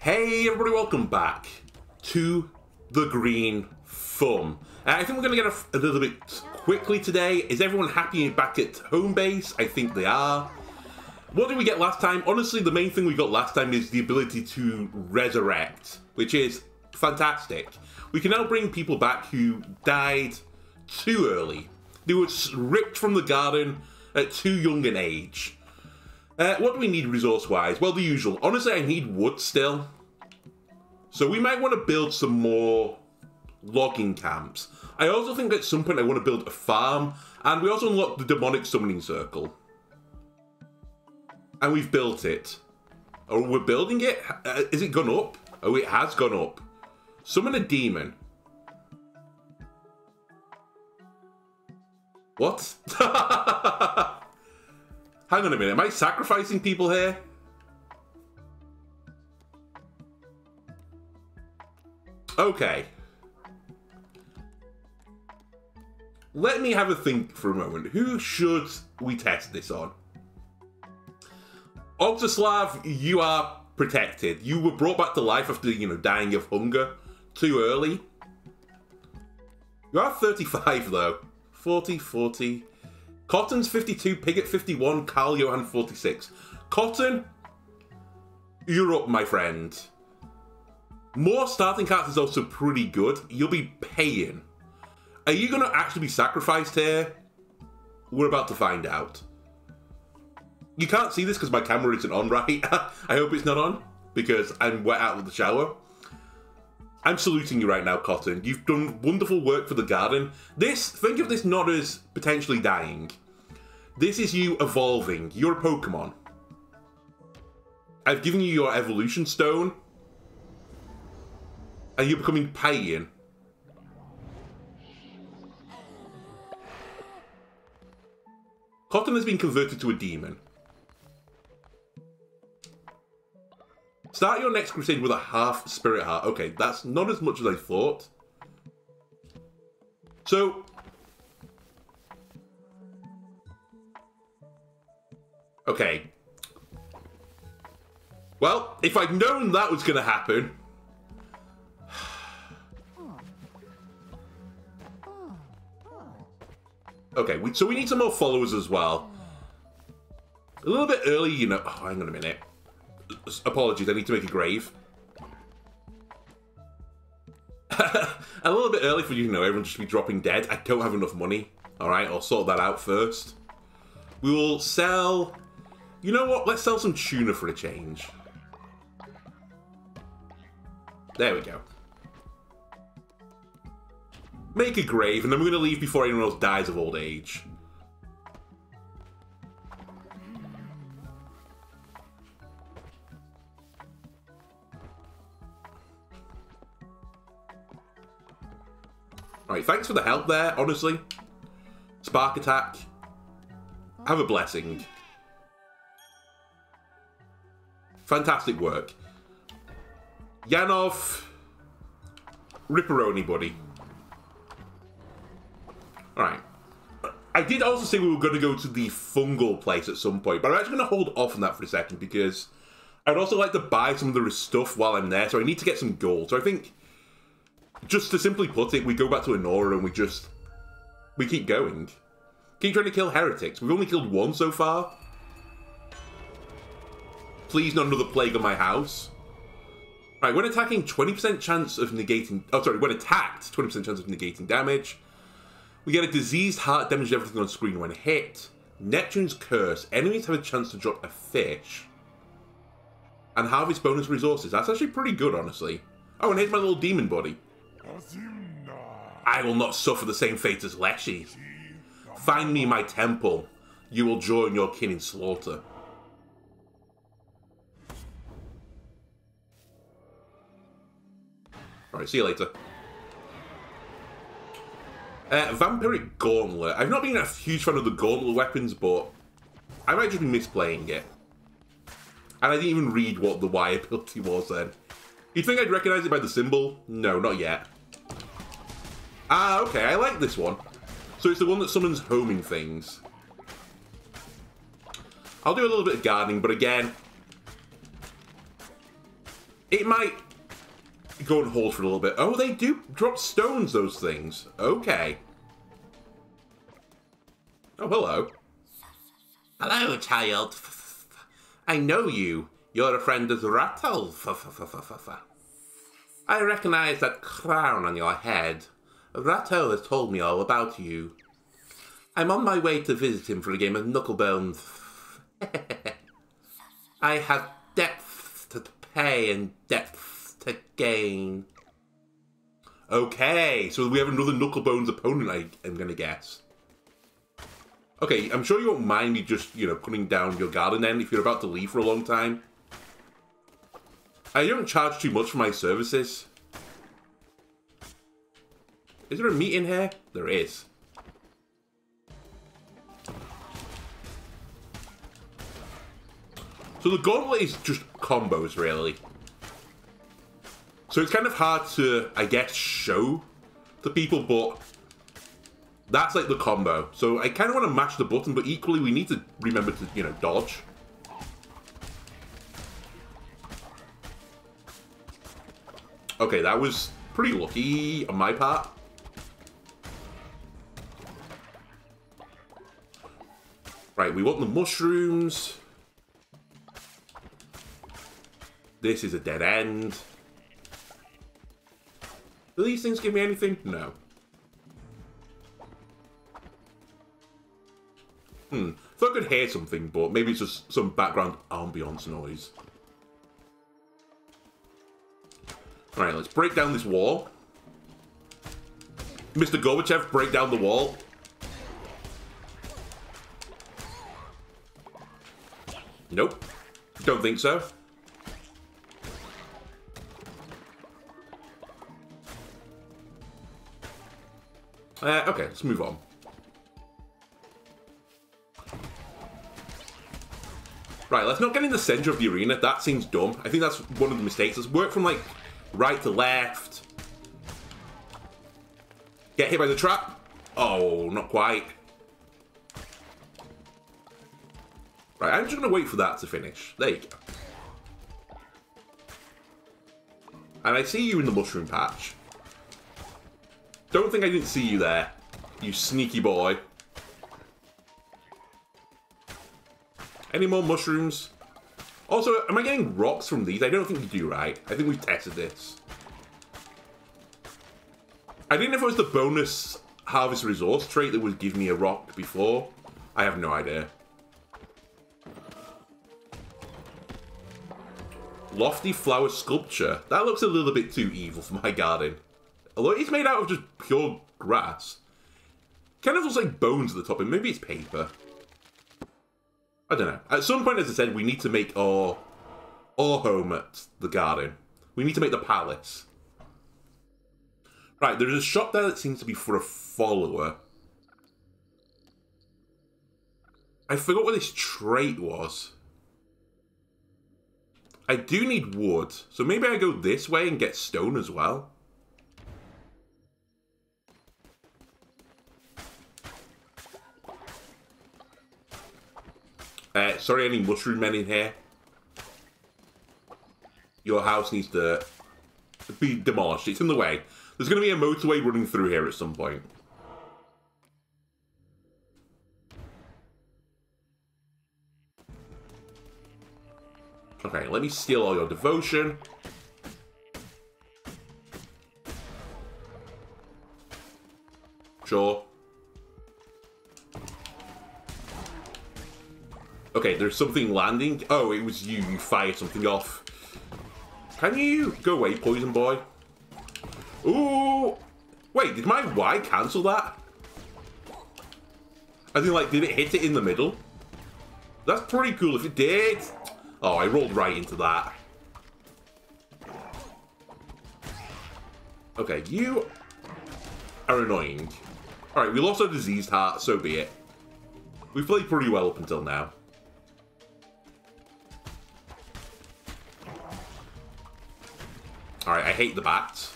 Hey everybody, welcome back to the Green Thumb. I think we're going to get a little bit quickly today. Is everyone happy back at home base? I think they are. What did we get last time? Honestly, the main thing we got last time is the ability to resurrect, which is fantastic. We can now bring people back who died too early. They were ripped from the garden at too young an age. What do we need resource-wise? Well, the usual. Honestly, I need wood still. So we might want to build some more logging camps. I also think at some point I want to build a farm. And we also unlocked the demonic summoning circle. And we've built it. Oh, we're building it? Is it gone up? Oh, it has gone up. Summon a demon. What? Hang on a minute, am I sacrificing people here? Okay. Let me have a think for a moment. Who should we test this on? Ogzaslav, you are protected. You were brought back to life after, dying of hunger too early. You are 35 though. 40. Cotton's 52, Pigott 51, Carl Johan 46. Cotton, you're up, my friend. More starting cards is also pretty good. You'll be paying. Are you going to actually be sacrificed here? We're about to find out. You can't see this because my camera isn't on, right? I hope it's not on, because I'm wet out of the shower. I'm saluting you right now, Cotton. You've done wonderful work for the garden. Think of this not as potentially dying. This is you evolving. You're a Pokemon. I've given you your evolution stone. And you're becoming Payan. Cotton has been converted to a demon. Start your next crusade with a half spirit heart. Okay, that's not as much as I thought. So, okay. Well, if I'd known that was going to happen. Okay, so we need some more followers as well. A little bit early, Oh, hang on a minute. Apologies, I need to make a grave. A little bit early for everyone just to be dropping dead. I don't have enough money. Alright, I'll sort that out first. We will sell... You know what? Let's sell some tuna for a change. There we go. Make a grave, and then we're going to leave before anyone else dies of old age. Alright, thanks for the help there, honestly. Spark attack. Have a blessing. Fantastic work. Yanov. Ripperoni, buddy. Alright. I did also say we were going to go to the fungal place at some point, but I'm actually going to hold off on that for a second because I'd also like to buy some of the stuff while I'm there, so I need to get some gold. So I think, just to simply put it, we go back to Enora and we keep going. Keep trying to kill heretics. We've only killed one so far. Please, not another plague on my house. Right, when attacking, 20% chance of negating... Oh, sorry, when attacked, 20% chance of negating damage. We get a diseased heart, damage everything on screen when hit. Neptune's Curse. Enemies have a chance to drop a fish. And harvest bonus resources. That's actually pretty good, honestly. Oh, and here's my little demon body. I will not suffer the same fate as Leshy. Find me my temple. You will join your kin in slaughter. Alright, see you later. Vampiric Gauntlet. I've not been a huge fan of the Gauntlet weapons, but I might just be misplaying it. And I didn't even read what the Y ability was then. You'd think I'd recognize it by the symbol? No, not yet. Ah, okay, I like this one. So it's the one that summons homing things. I'll do a little bit of gardening, but again, It might go and hold for a little bit. Oh, they do drop stones, those things. Okay. Oh, hello. Hello, child. I know you. You're a friend of Rattle. I recognize that crown on your head. Rattle has told me all about you. I'm on my way to visit him for a game of Knucklebones. I have debts to pay and debts to gain. Okay, so we have another Knucklebones opponent, I am going to guess. Okay, I'm sure you won't mind me just, you know, putting down your garden then if you're about to leave for a long time. I don't charge too much for my services. Is there a meat in here? There is. So the gauntlet is just combos, really. So it's kind of hard to, I guess, show to people, but that's like the combo. So I kind of want to match the button, but equally we need to remember to, you know, dodge. Okay, that was pretty lucky on my part. Right, we want the mushrooms. This is a dead end. Do these things give me anything? No. Thought I could hear something, but maybe it's just some background ambience noise. Alright, let's break down this wall. Mr. Gorbachev, break down the wall. Nope. Don't think so. Okay, let's move on. Right, let's not get in the center of the arena. That seems dumb. I think that's one of the mistakes. Let's work from, like, right to left. Get hit by the trap. Oh, not quite. Right, I'm just going to wait for that to finish. There you go. And I see you in the mushroom patch. Don't think I didn't see you there, you sneaky boy. Any more mushrooms? Also, am I getting rocks from these? I don't think you do, right? I think we've tested this. I didn't know if it was the bonus harvest resource trait that would give me a rock before. I have no idea. Lofty flower sculpture. That looks a little bit too evil for my garden. Although it's made out of just pure grass. Kind of looks like bones at the top, and maybe it's paper. I don't know. At some point, as I said, we need to make our home at the garden. We need to make the palace. Right, there's a shop there that seems to be for a follower. I forgot what this trait was. I do need wood, so maybe I go this way and get stone as well. Sorry, any mushroom men in here? Your house needs to be demolished. It's in the way. There's going to be a motorway running through here at some point. Okay, let me steal all your devotion. Sure. Okay, there's something landing. Oh, it was you. You fired something off. Can you go away, poison boy? Ooh! Wait, did my Y cancel that? I think, like, did it hit it in the middle? That's pretty cool if it did. Oh, I rolled right into that. Okay, you are annoying. Alright, we lost our diseased heart, so be it. We've played pretty well up until now. Alright, I hate the bats.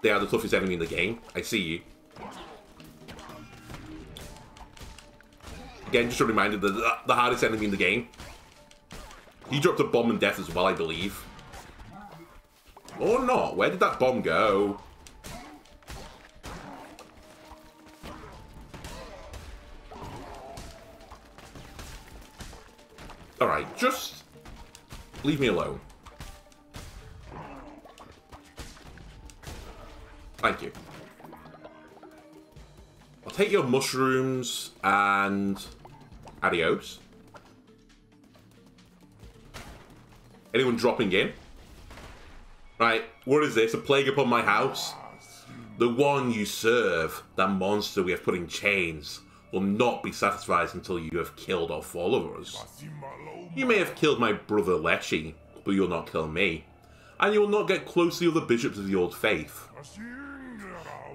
They are the toughest enemy in the game. I see you. Again, just a reminder that the hardest enemy in the game. He dropped a bomb and death as well, I believe. Or not. Where did that bomb go? Alright, just leave me alone. Thank you. I'll take your mushrooms and adios. Anyone dropping in? Right, what is this? A plague upon my house? The one you serve, that monster we have put in chains, will not be satisfied until you have killed all followers. You may have killed my brother Leshy, but you'll not kill me. And you will not get close to the other bishops of the old faith.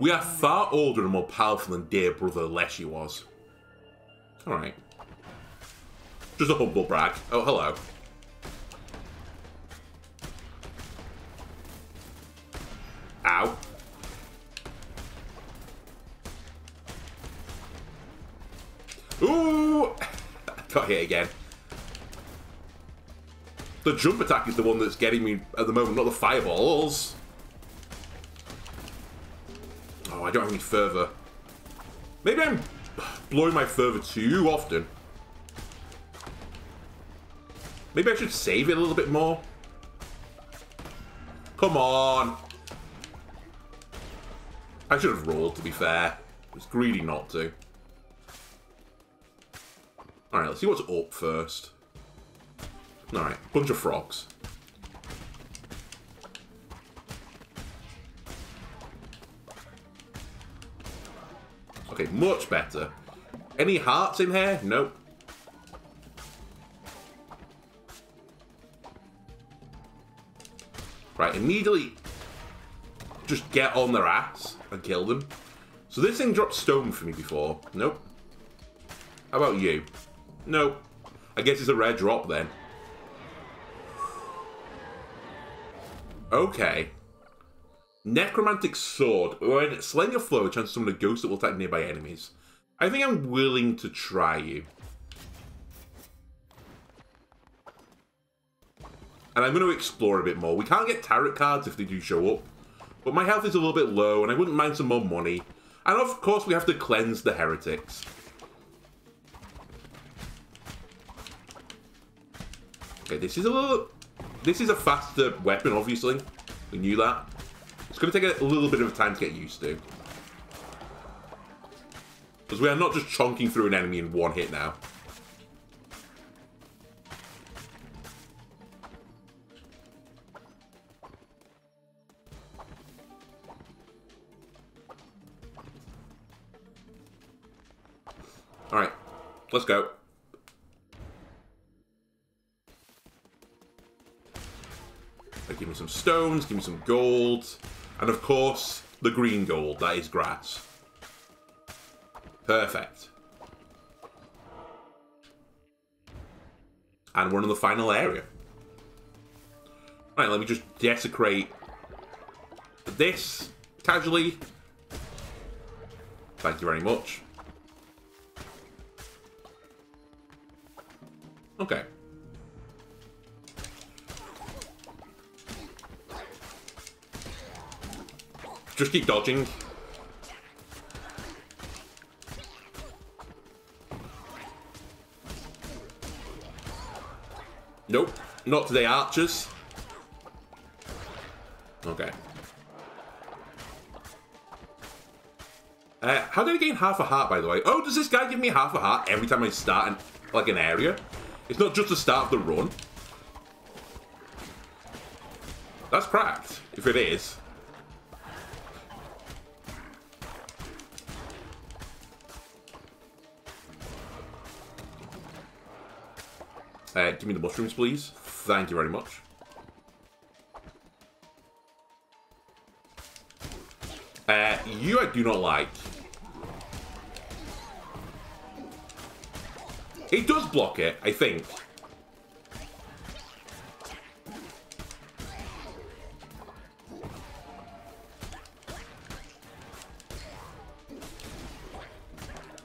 We are far older and more powerful than dear brother Leshy was. Alright. Just a humble brag. Oh, hello. Ow. Ooh! Got hit again. The jump attack is the one that's getting me at the moment, not the fireballs. Oh, I don't have any further. Maybe I'm blowing my further too often. Maybe I should save it a little bit more. Come on. I should have rolled, to be fair. I was greedy not to. Alright, let's see what's up first. Alright, bunch of frogs. Okay, much better. Any hearts in here? Nope. Right, immediately just get on their ass and kill them. So this thing dropped stone for me before. Nope. How about you? Nope. I guess it's a rare drop then. Okay. Necromantic Sword. When slaying a foe, a chance to summon a ghost that will attack nearby enemies. I think I'm willing to try you. And I'm going to explore a bit more. We can't get tarot cards if they do show up. But my health is a little bit low, and I wouldn't mind some more money. And of course, we have to cleanse the heretics. Okay, this is a faster weapon, obviously. We knew that. It's going to take a little bit of time to get used to. Because we are not just chonking through an enemy in one hit now. Alright, let's go. Give me some stones, give me some gold, and of course, the green gold, that is grass. Perfect. And we're in the final area. Right, let me just desecrate this casually. Thank you very much. Okay. Just keep dodging. Nope. Not today, archers. Okay. How did I gain half a heart, by the way? Oh, does this guy give me half a heart every time I start like an area? It's not just the start of the run. That's cracked, if it is. Give me the mushrooms, please. Thank you very much. You I do not like. It does block it, I think.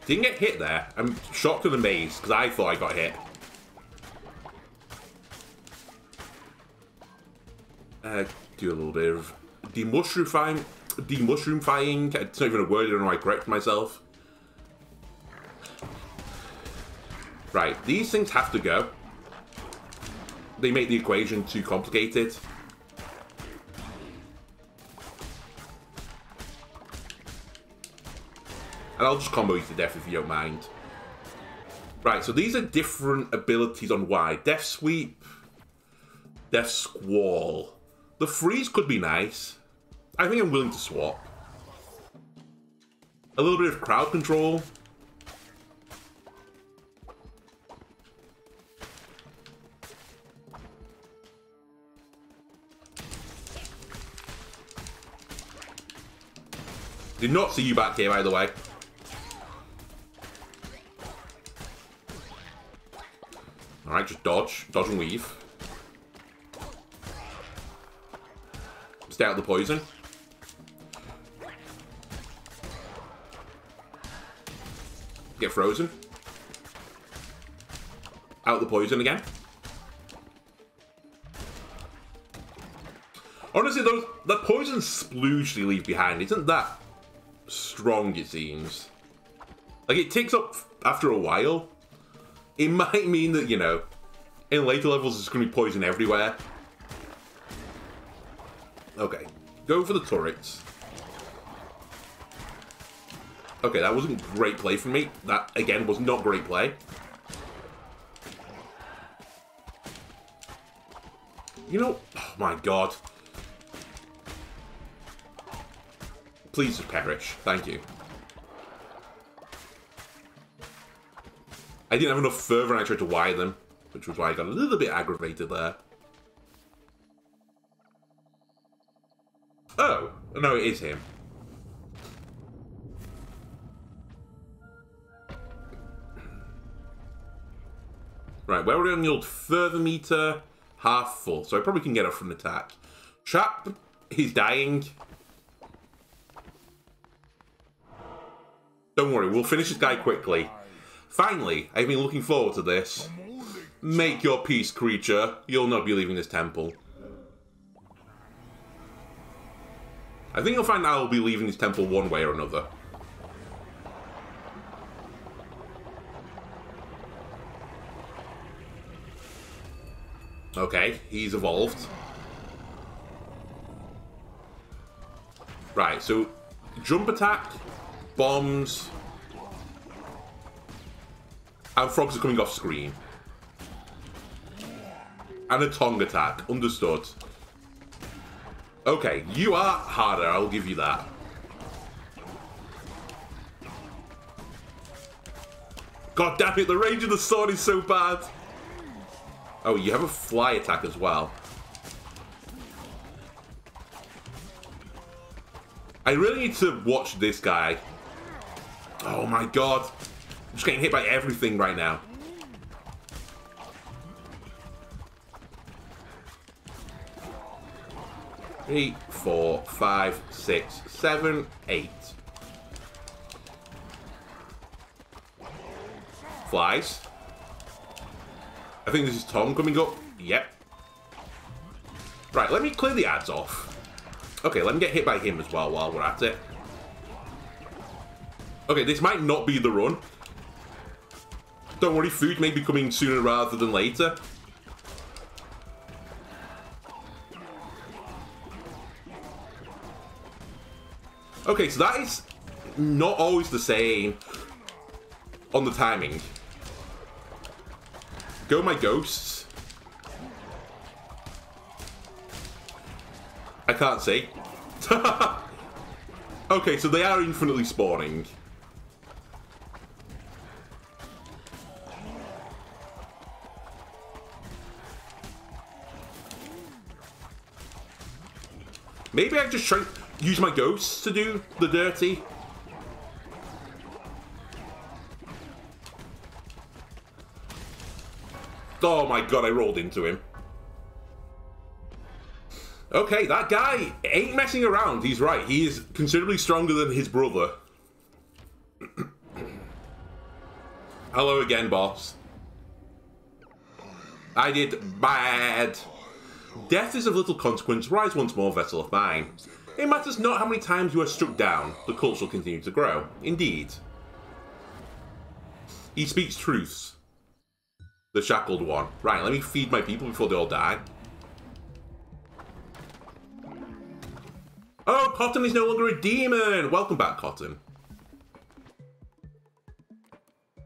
Didn't get hit there. I'm shocked and amazed, because I thought I got hit. Do a little bit of demushroomifying. It's not even a word, I don't know why I correct myself. Right, these things have to go. They make the equation too complicated. And I'll just combo you to death if you don't mind. Right, so these are different abilities on Y. Death Sweep, Death Squall. The freeze could be nice. I think I'm willing to swap. A little bit of crowd control. Did not see you back here, by the way. Alright, just dodge. Dodge and weave. Stay out of the poison. Get frozen. Out the poison again. Honestly, that poison splooge they leave behind isn't that strong, it seems. Like, it ticks up after a while. It might mean that, you know, in later levels there's going to be poison everywhere. Okay, go for the turrets. Okay, that wasn't great play from me. That, again, was not great play. You know, oh my god. Please just perish. Thank you. I didn't have enough fervor and I tried to wire them, which was why I got a little bit aggravated there. Oh, no, it is him. Right, where are we on the old fervor meter? Half full, so I probably can get up from an attack. Chap, he's dying. Don't worry, we'll finish this guy quickly. Finally, I've been looking forward to this. Make your peace, creature. You'll not be leaving this temple. I think you'll find I'll be leaving this temple one way or another. Okay, he's evolved. Right, so jump attack, bombs, and frogs are coming off screen. And a tongue attack, understood. Okay, you are harder, I'll give you that. God damn it, the range of the sword is so bad. Oh, you have a fly attack as well. I really need to watch this guy. Oh my god. I'm just getting hit by everything right now. Three, 4, 5, 6, 7, 8. Flies. I think this is Tom coming up. Yep. Right, let me clear the ads off. Okay, let me get hit by him as well while we're at it. Okay, this might not be the run. Don't worry, food may be coming sooner rather than later. Okay, so that is not always the same on the timing. Go my ghosts. I can't see. Okay, so they are infinitely spawning. Maybe I just try to use my ghosts to do the dirty. Oh my god, I rolled into him. Okay, that guy ain't messing around. He's right. He is considerably stronger than his brother. Hello again, boss. I did bad. Death is of little consequence. Rise once more, vessel of mine. It matters not how many times you are struck down. The cult shall continue to grow. Indeed. He speaks truths. The shackled one. Right, let me feed my people before they all die. Oh, Cotton is no longer a demon! Welcome back, Cotton.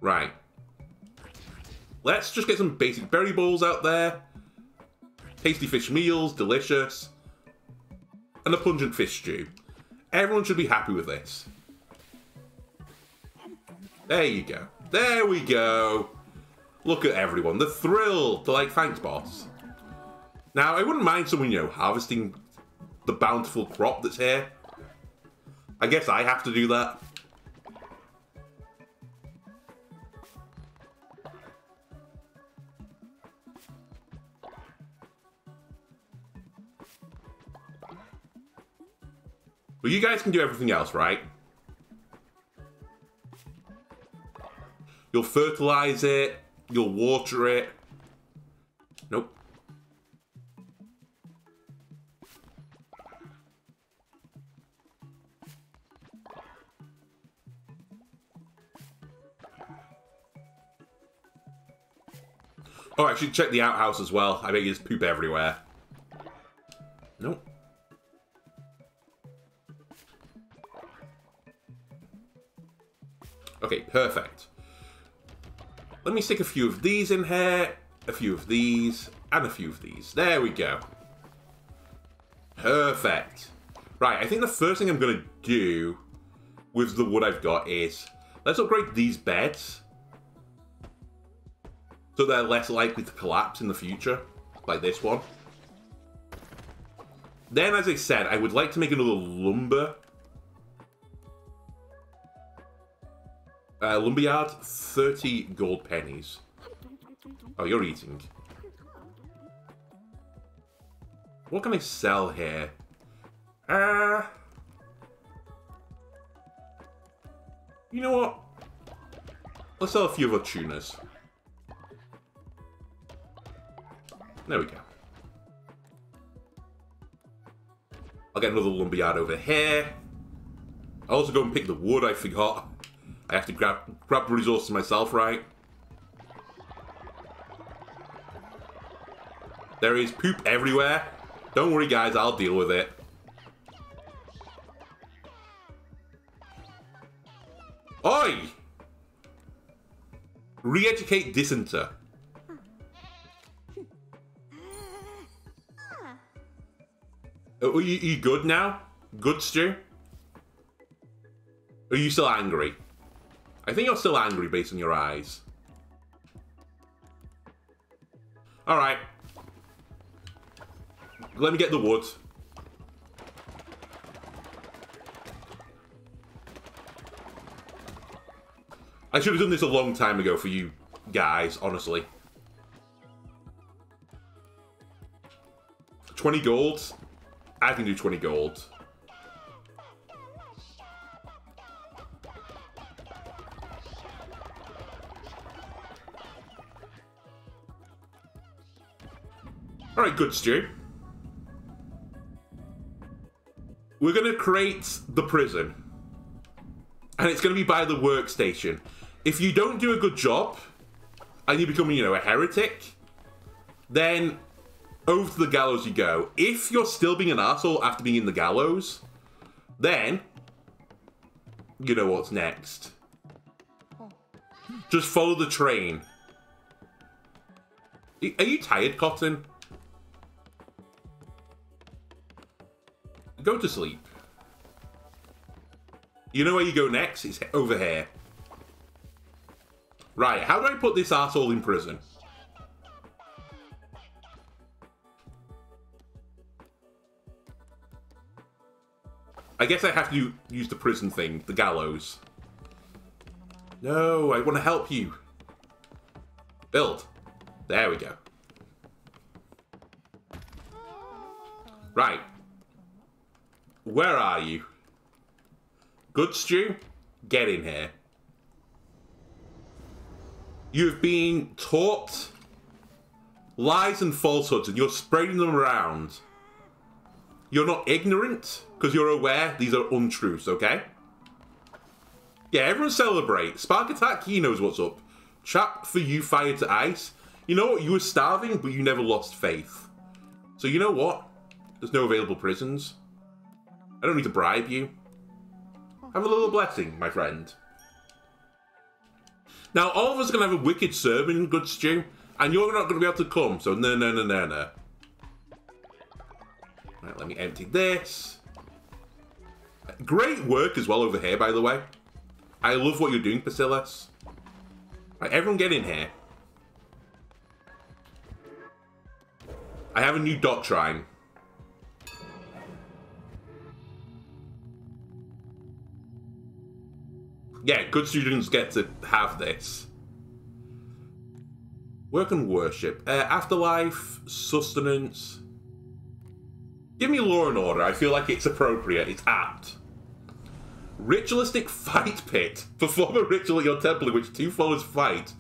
Right. Let's just get some basic berry bowls out there. Tasty fish meals, delicious. And a pungent fish stew. Everyone should be happy with this. There you go. There we go. Look at everyone. They're thrilled. They're like, thanks, boss. Now, I wouldn't mind someone, you know, harvesting the bountiful crop that's here. I guess I have to do that. But you guys can do everything else, right? You'll fertilize it. You'll water it. Nope. Oh, I should check the outhouse as well. I bet there's poop everywhere. Nope. Okay, perfect. Let me stick a few of these in here, a few of these, and a few of these. There we go. Perfect. Right, I think the first thing I'm going to do with the wood I've got is, let's upgrade these beds so they're less likely to collapse in the future, like this one. Then, as I said, I would like to make another lumberyard, 30 gold pennies. Oh, you're eating. What can I sell here? You know what? Let's sell a few of our tunas. There we go. I'll get another lumberyard over here. I'll also go and pick the wood, I forgot. I have to grab the resources myself, right? There is poop everywhere. Don't worry, guys, I'll deal with it. Oi! Re-educate dissenter. Are you good now? Good, Stu? Are you still angry? I think you're still angry based on your eyes. Alright. Let me get the wood. I should have done this a long time ago for you guys, honestly. 20 gold? I can do 20 gold. Alright, good, Stu. We're going to create the prison. And it's going to be by the workstation. If you don't do a good job, and you become, you know, a heretic, then over to the gallows you go. If you're still being an asshole after being in the gallows, then you know what's next. Just follow the train. Are you tired, Cotton? Go to sleep. You know where you go next? It's over here. Right, how do I put this arsehole in prison? I guess I have to use the prison thing, the gallows. No, I want to help you. Build. There we go. Right. Where are you? Good, Stu? Get in here. You've been taught lies and falsehoods, and you're spreading them around. You're not ignorant, because you're aware these are untruths, okay? Yeah, everyone celebrate. Spark Attack, he knows what's up. Trap for you, Fire to Ice. You know what? You were starving, but you never lost faith. So you know what? There's no available prisons. I don't need to bribe you. Have a little blessing, my friend. Now, all of us are going to have a wicked sermon, good stew, and you're not going to be able to come, so no. Right, let me empty this. Great work as well over here, by the way. I love what you're doing, Bacillus. Right, everyone get in here. I have a new doctrine. Yeah, good students get to have this. Work and worship. Afterlife, sustenance. Give me law and order. I feel like it's appropriate. It's apt. Ritualistic fight pit. Perform a ritual at your temple in which 2 followers fight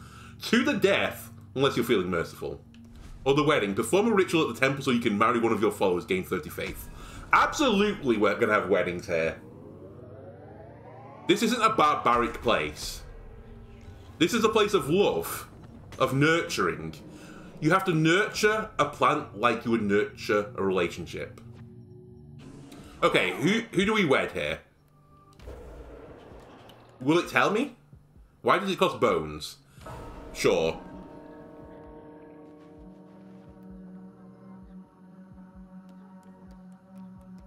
to the death, unless you're feeling merciful. Or the wedding. Perform a ritual at the temple so you can marry one of your followers, gain 30 faith. Absolutely, we're going to have weddings here. This isn't a barbaric place. This is a place of love, of nurturing. You have to nurture a plant like you would nurture a relationship. Okay, who do we wed here? Will it tell me? Why does it cost bones? Sure.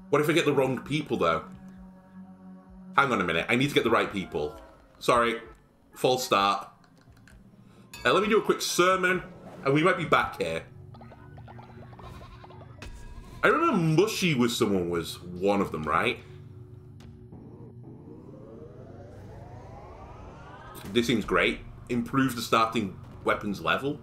What if I get the wrong people, though? Hang on a minute. I need to get the right people. Sorry. False start. Let me do a quick sermon, and we might be back here. I remember Mushy was someone was one of them, right? This seems great. Improves the starting weapons level.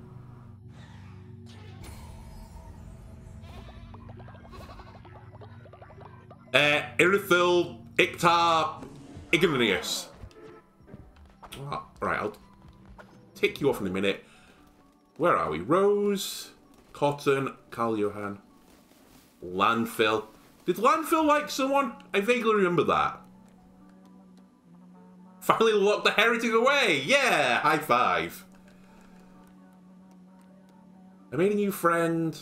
Irithil, Ictar, Ignius. Oh, right, I'll tick you off in a minute. Where are we? Rose, Cotton, Carl Johan, Landfill. Did Landfill like someone? I vaguely remember that. Finally locked the heretic away! Yeah! High five. I made a new friend.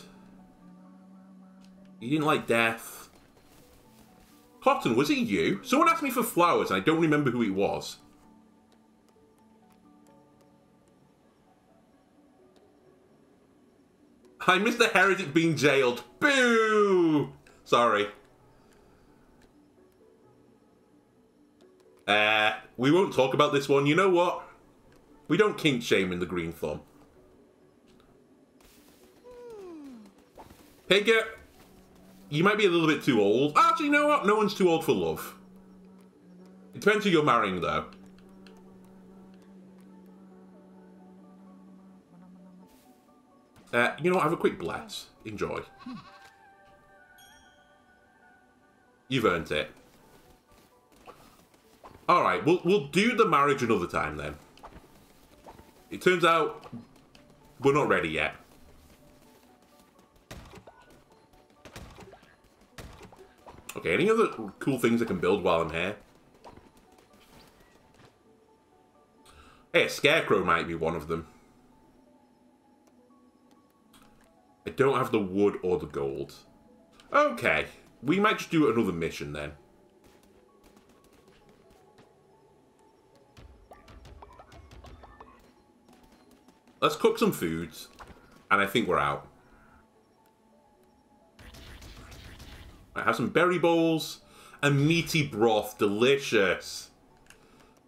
You didn't like death. Cotton, was it you? Someone asked me for flowers and I don't remember who it was. I missed the heretic being jailed. Boo! Sorry. We won't talk about this one. You know what? We don't kink shame in the Green Thumb. Pigget, you might be a little bit too old. Actually, you know what? No one's too old for love. It depends who you're marrying, though. You know what? Have a quick bless. Enjoy. You've earned it. Alright, we'll do the marriage another time, then. It turns out we're not ready yet. Okay, any other cool things I can build while I'm here? Hey, a scarecrow might be one of them. I don't have the wood or the gold. Okay, we might just do another mission then. Let's cook some foods, and I think we're out. I have some berry bowls and meaty broth. Delicious.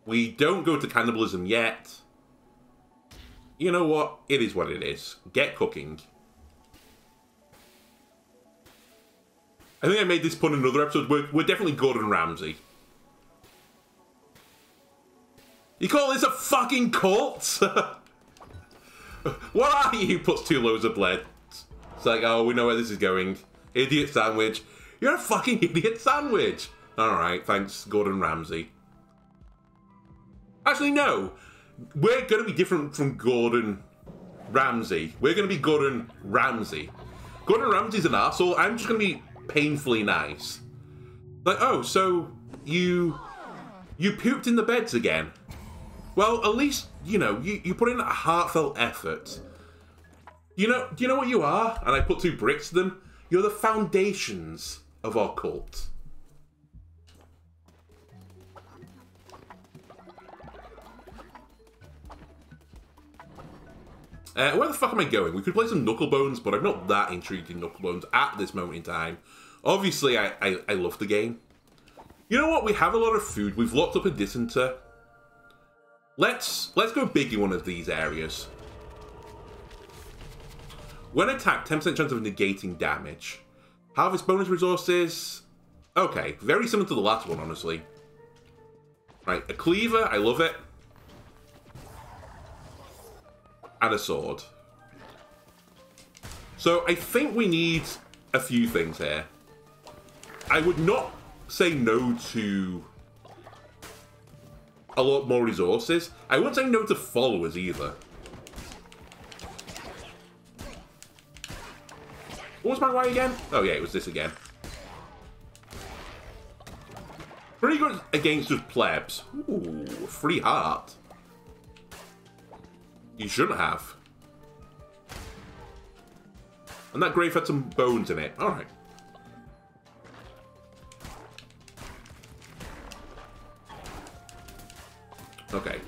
We don't go to cannibalism yet. You know what? It is what it is. Get cooking. I think I made this pun in another episode. We're definitely Gordon Ramsay. You call this a fucking cult? What are you? Puts 2 loaves of bread. It's like, oh, we know where this is going. Idiot sandwich. You're a fucking idiot sandwich. Alright, thanks, Gordon Ramsay. Actually, no. We're going to be different from Gordon Ramsey. We're going to be Gordon Ramsay. Gordon Ramsay's an arsehole. I'm just going to be painfully nice. Like, oh, so you pooped in the beds again. Well, at least, you know, you put in a heartfelt effort. Do you know what you are? And I put 2 bricks to them. You're the foundations of our cult. Where the fuck am I going? We could play some Knucklebones, but I'm not that intrigued in Knucklebones at this moment in time. Obviously, I love the game. You know what? We have a lot of food. We've locked up a Dissenter. Let's go big in one of these areas. When attacked, 10% chance of negating damage. Harvest bonus resources. Okay, very similar to the last one, honestly. Right, a cleaver. I love it. And a sword. So I think we need a few things here. I would not say no to a lot more resources. I wouldn't say no to followers either. What was my Y again? Oh yeah, it was this again. Pretty good against just plebs. Ooh, free heart. You shouldn't have. And that grave had some bones in it. Alright. Okay.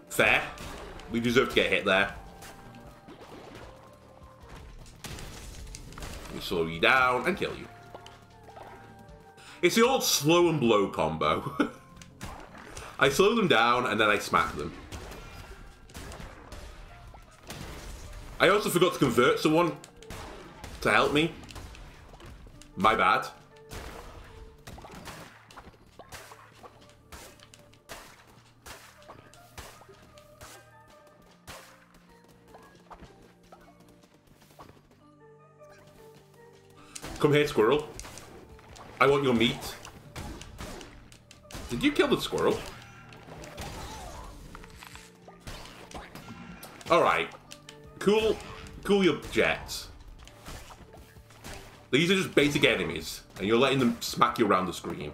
Fair. We deserve to get hit there. We slow you down and kill you. It's the old slow and blow combo. I slow them down and then I smack them. I also forgot to convert someone to help me. My bad. Come here, squirrel. I want your meat. Did you kill the squirrel? Alright. Cool your jets. These are just basic enemies, and you're letting them smack you around the screen.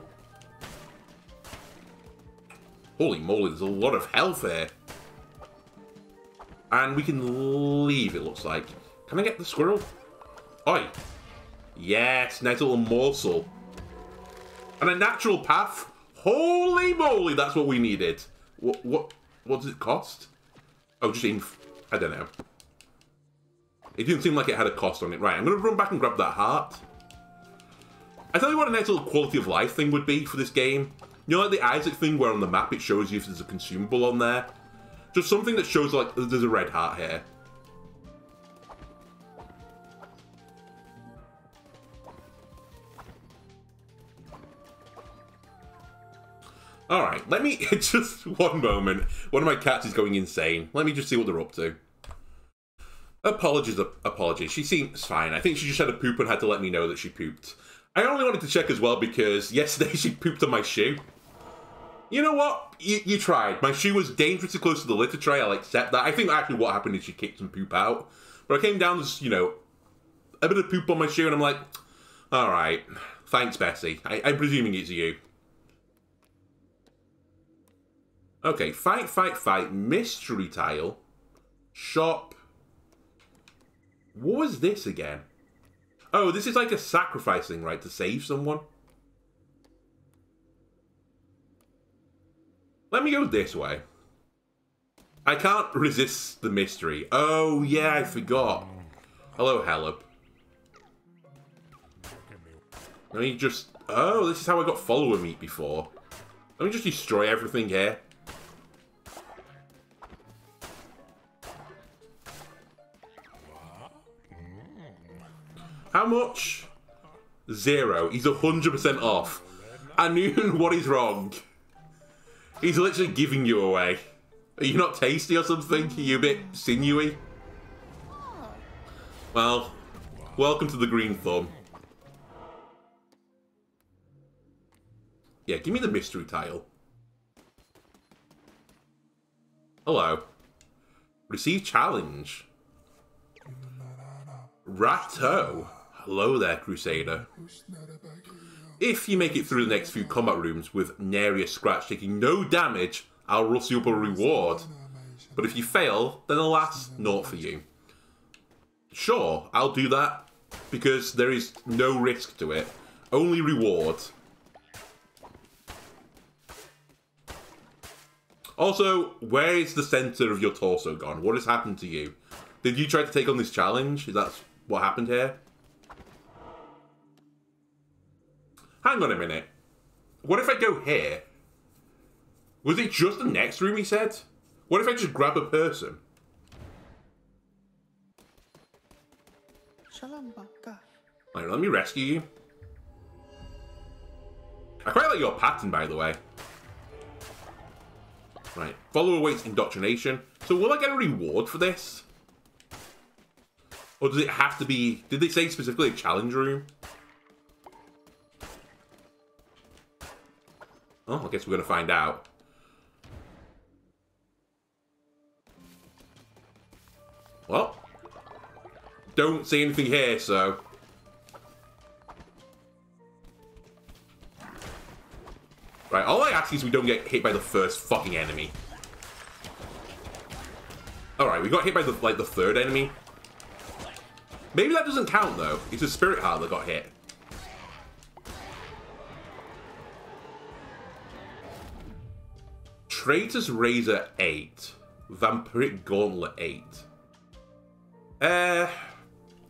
Holy moly, there's a lot of health here. And we can leave, it looks like. Can I get the squirrel? Oi. Yes, nice little morsel. And a natural path. Holy moly, that's what we needed. What does it cost? Oh, just I don't know. It didn't seem like it had a cost on it. Right, I'm going to run back and grab that heart. I tell you what a nice little quality of life thing would be for this game. You know, like the Isaac thing where on the map it shows you if there's a consumable on there? Just something that shows, like, there's a red heart here. Alright, let me... just one moment. One of my cats is going insane. Let me just see what they're up to. Apologies. She seems fine. I think she just had a poop and had to let me know that she pooped. I only wanted to check as well because yesterday she pooped on my shoe. You know what? You tried. My shoe was dangerously close to the litter tray. I'll accept that. I think actually what happened is she kicked some poop out. But I came down, there's, you know, a bit of poop on my shoe and I'm like, alright. Thanks, Bessie. I'm presuming it's you. Okay, fight. Mystery tile. Shop. What was this again? Oh, this is like a sacrifice thing, right? To save someone. Let me go this way. I can't resist the mystery. Oh, yeah, I forgot. Hello, Haleb. Let me just... Oh, this is how I got follower meat before. Let me just destroy everything here. How much? 0. He's 100% off. Anoon, what is wrong? He's literally giving you away. Are you not tasty or something? Are you a bit sinewy? Well, welcome to the green thumb. Yeah, give me the mystery tile. Hello. Receive challenge. Ratto. Hello there, Crusader. If you make it through the next few combat rooms with nary a scratch, taking no damage, I'll rustle you up a reward. But if you fail, then alas, naught for you. Sure, I'll do that, because there is no risk to it. Only reward. Also, where is the center of your torso gone? What has happened to you? Did you try to take on this challenge? Is that what happened here? Hang on a minute. What if I go here? Was it just the next room he said? What if I just grab a person? Right, let me rescue you. I quite like your pattern, by the way. Right, follower awaits indoctrination. So will I get a reward for this? Or does it have to be... Did they say specifically a challenge room? Oh, I guess we're going to find out. Well, don't see anything here, so... Right, all I ask is we don't get hit by the first fucking enemy. Alright, we got hit by the, like, the third enemy. Maybe that doesn't count, though. It's a spirit heart that got hit. Traitor's Razor 8. Vampiric Gauntlet 8.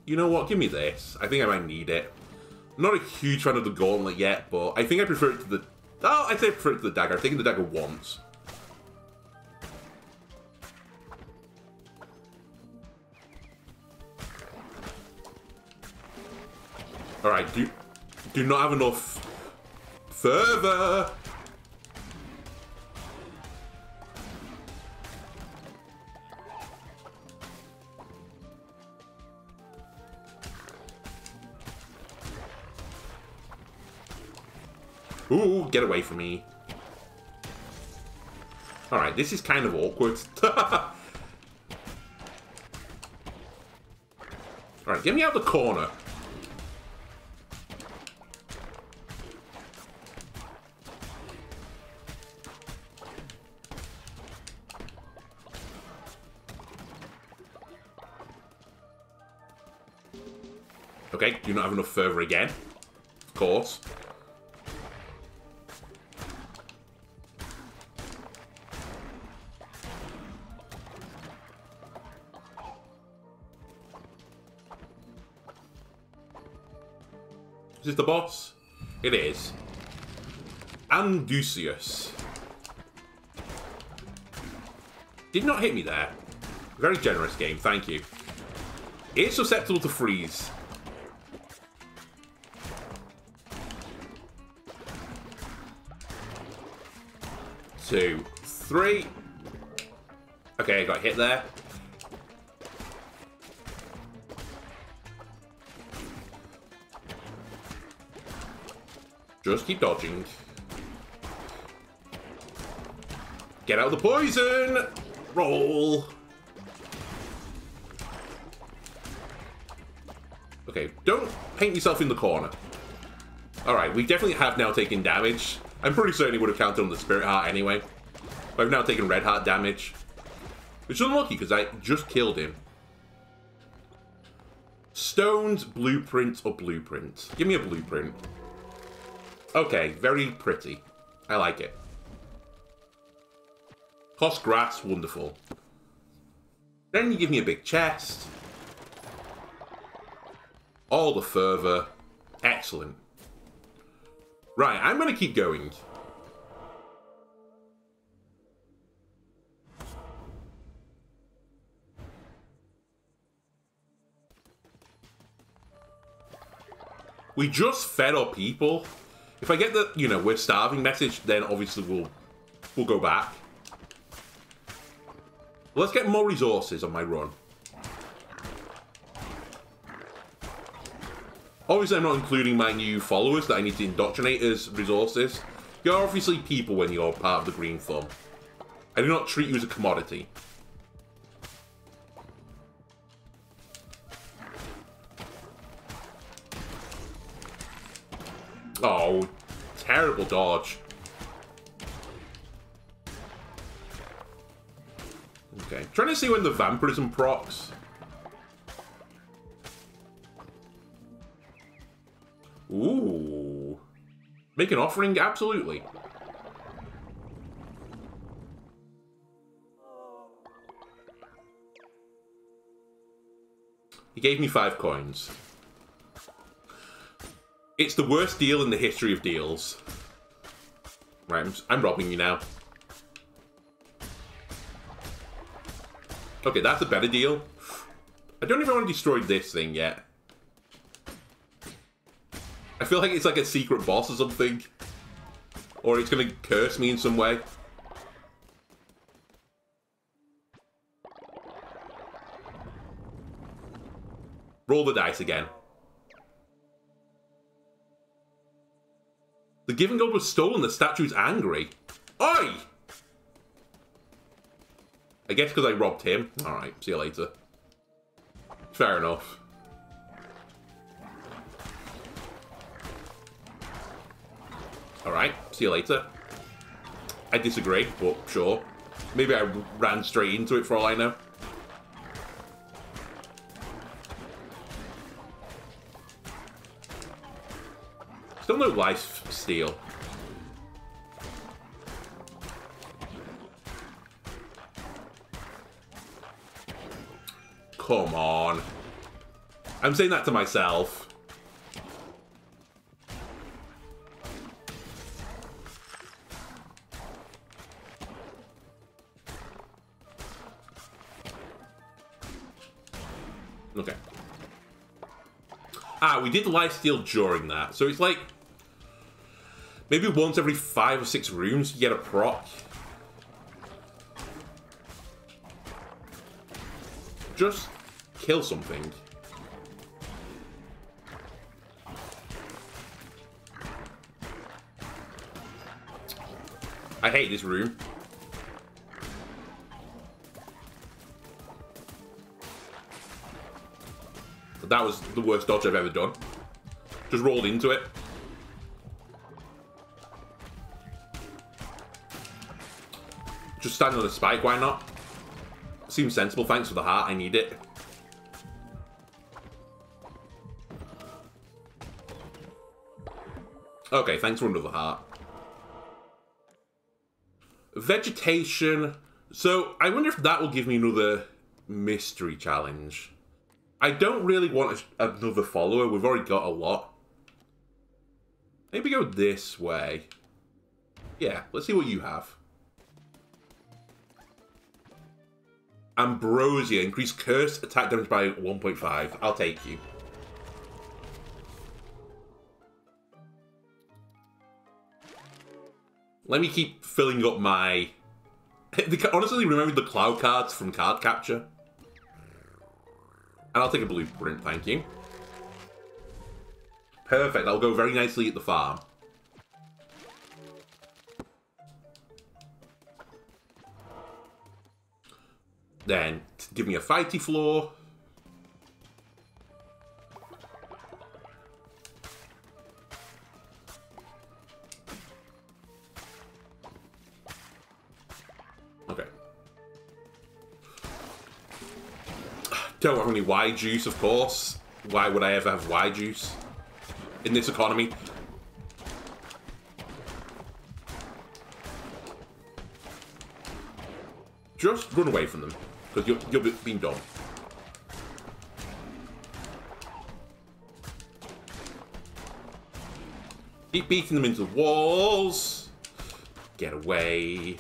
You know what? Give me this. I think I might need it. I'm not a huge fan of the Gauntlet yet, but I think I prefer it to the... Oh, I'd say I prefer it to the dagger. I've taken the dagger once. Alright, do not have enough further. Ooh, get away from me. Alright, this is kind of awkward. Alright, get me out the corner. Okay, do not have enough further again. Of course. Is this the boss? It is. Andusius. Did not hit me there. Very generous game, thank you. It's susceptible to freeze. Two, three. Okay, I got hit there. Just keep dodging. Get out of the poison! Roll! Okay, don't paint yourself in the corner. Alright, we definitely have now taken damage. I'm pretty certain he would have counted on the Spirit Heart anyway. But I've now taken Red Heart damage. Which is unlucky because I just killed him. Stones, blueprint, or blueprint? Give me a blueprint. Okay, very pretty. I like it. Cost grass, wonderful. Then you give me a big chest. All the further. Excellent. Right, I'm going to keep going. We just fed our people. If I get the, you know, we're starving message, then obviously we'll go back. Let's get more resources on my run. Obviously, I'm not including my new followers that I need to indoctrinate as resources. You're obviously people when you're part of the Green Thumb. I do not treat you as a commodity. Oh, terrible dodge. Okay, trying to see when the vampirism procs. Ooh. Make an offering? Absolutely. He gave me 5 coins. It's the worst deal in the history of deals. Right, I'm robbing you now. Okay, that's a better deal. I don't even want to destroy this thing yet. I feel like it's like a secret boss or something. Or it's going to curse me in some way. Roll the dice again. The given gold was stolen. The statue's angry. Oi! I guess because I robbed him. Alright, see you later. Fair enough. Alright, see you later. I disagree, but sure. Maybe I ran straight into it for all I know. Still no life steal. Come on. I'm saying that to myself. Okay. Ah, we did lifesteal during that, so it's like maybe once every 5 or 6 rooms you get a proc. Just kill something. I hate this room. That was the worst dodge I've ever done. Just rolled into it. Just stand on a spike, why not? Seems sensible, thanks for the heart, I need it. Okay, thanks for another heart. Vegetation. So, I wonder if that will give me another mystery challenge. I don't really want another follower, we've already got a lot. Maybe go this way. Yeah, let's see what you have. Ambrosia, increase curse attack damage by 1.5. I'll take you. Let me keep filling up my... Honestly, remember the cloud cards from card capture? And I'll take a blueprint, thank you. Perfect, that'll go very nicely at the farm. Then, give me a fighty floor. Okay. Don't have any Y juice, of course. Why would I ever have Y juice in this economy? Just run away from them, because you're being dumb. Keep beating them into the walls. Get away.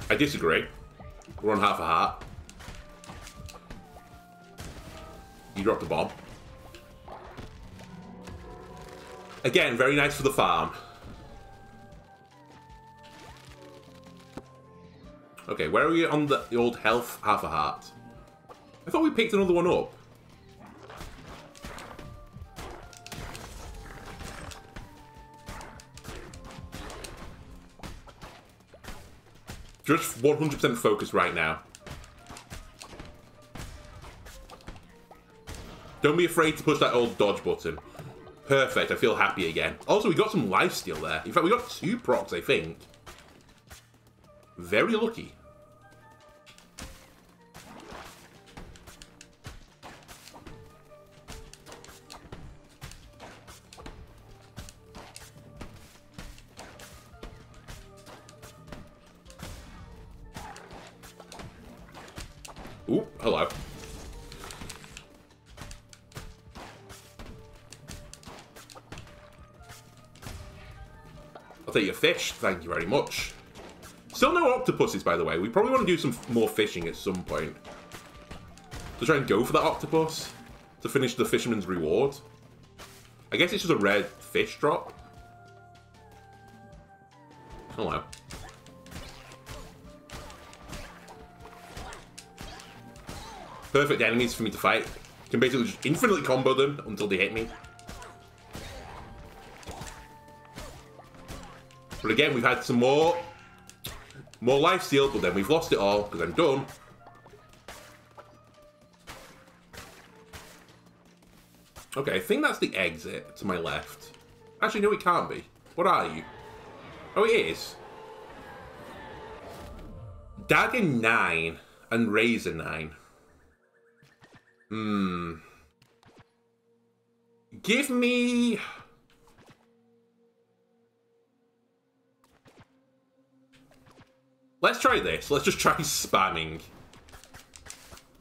I disagree. We're on half a heart. You dropped the bomb. Again, very nice for the farm. Okay, where are we on the old health half a heart? I thought we picked another one up. Just 100% focus right now. Don't be afraid to push that old dodge button. Perfect, I feel happy again. Also, we got some lifesteal there. In fact, we got 2 procs, I think. Very lucky. Ooh, hello. I'll take your fish, thank you very much. Still no octopuses, by the way. We probably want to do some more fishing at some point. To try and go for that octopus. To finish the fisherman's reward. I guess it's just a red fish drop. Hello. Perfect enemies for me to fight. Can basically just infinitely combo them until they hit me. But again, we've had some more lifesteal, but then we've lost it all because I'm done. Okay, I think that's the exit to my left. Actually, no, it can't be. What are you? Oh, it is. Dagger 9 and Razor 9. Give me... Let's try this. Let's just try spamming.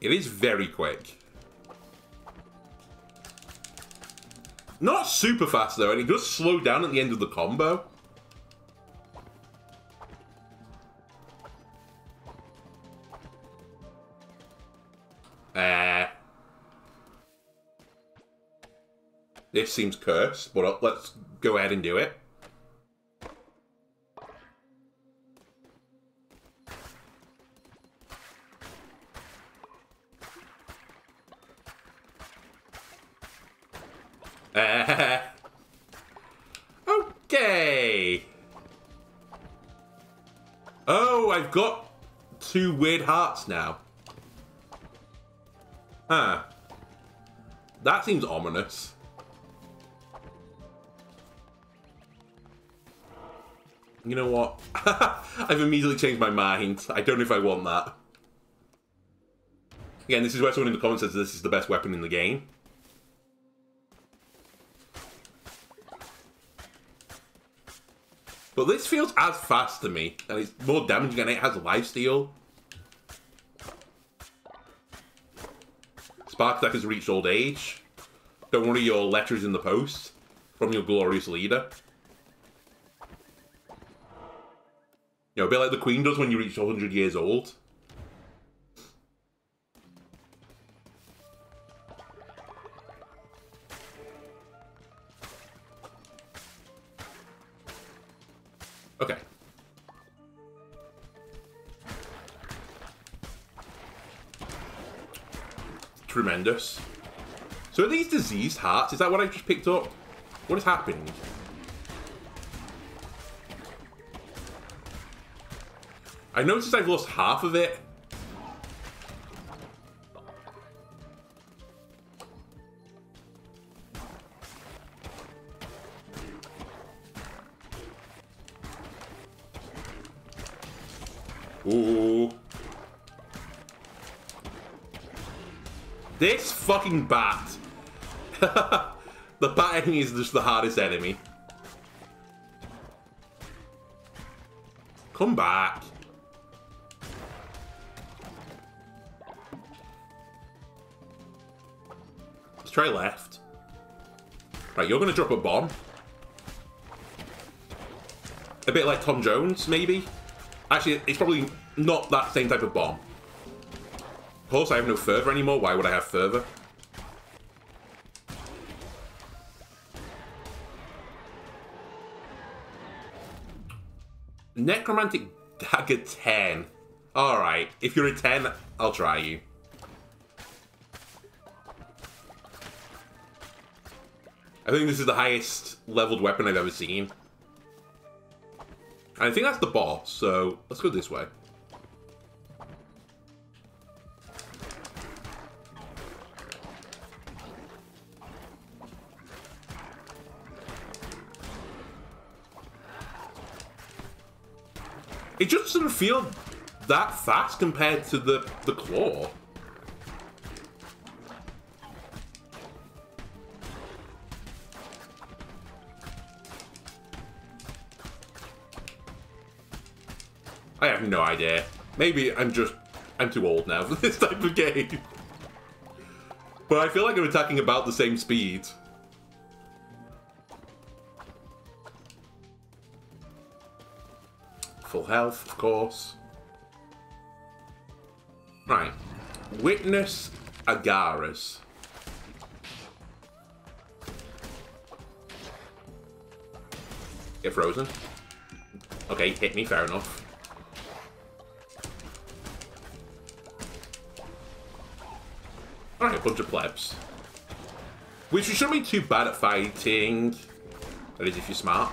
It is very quick. Not super fast though, and it does slow down at the end of the combo. This seems cursed, but let's go ahead and do it. Okay. Oh, I've got 2 weird hearts now. Huh. That seems ominous. You know what? I've immediately changed my mind. I don't know if I want that. Again, this is where someone in the comments says this is the best weapon in the game. But this feels as fast to me, and it's more damaging, and it has lifesteal. Spark Attack has reached old age. Don't worry, your letter is in the post from your glorious leader. You know, a bit like the Queen does when you reach 100 years old. Okay. Tremendous. So are these diseased hearts? Is that what I just picked up? What is happening? I noticed I've lost half of it. Ooh. This fucking bat. The bat enemy is just the hardest enemy. Come back. Let's try left. Right, you're gonna drop a bomb. A bit like Tom Jones, maybe? Actually, it's probably not that same type of bomb. Of course, I have no fervor anymore. Why would I have fervor? Necromantic Dagger 10. Alright, if you're a 10, I'll try you. I think this is the highest leveled weapon I've ever seen. And I think that's the boss, so let's go this way. It just doesn't feel that fast compared to the claw. I have no idea. Maybe I'm too old now for this type of game. But I feel like I'm attacking about the same speed. Full health, of course. Right. Witness Agaras. Get frozen. Okay, hit me, fair enough. Alright, a bunch of plebs. Which you shouldn't be too bad at fighting. That is if you're smart.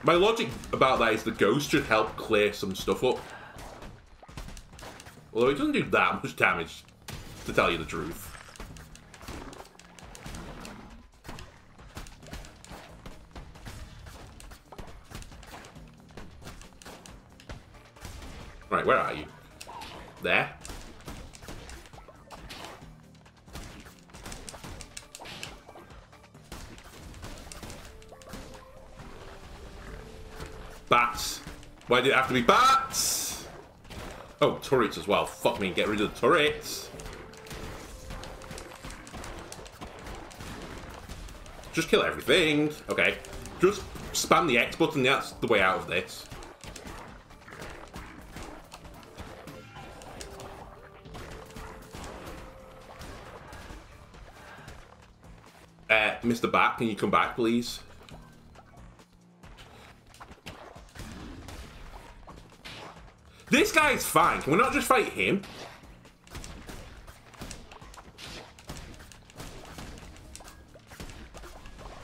My logic about that is the ghost should help clear some stuff up. Although it doesn't do that much damage, to tell you the truth. Right, where are you? There. Bats. Why did it have to be bats? Oh, turrets as well. Fuck me, get rid of the turrets. Just kill everything. Okay. Just spam the X button, that's the way out of this. Mr. Bat, can you come back, please? This guy's fine. Can we not just fight him?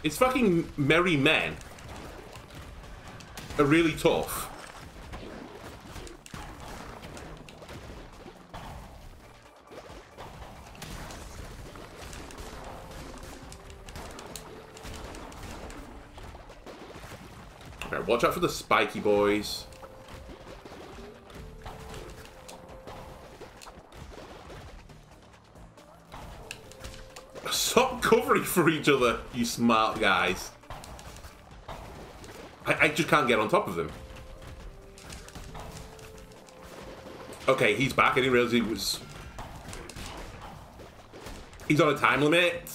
It's fucking merry men are really tough. Okay, watch out for the spiky boys. Stop covering for each other, you smart guys. I just can't get on top of them. Okay, he's back. I didn't realize he was... He's on a time limit.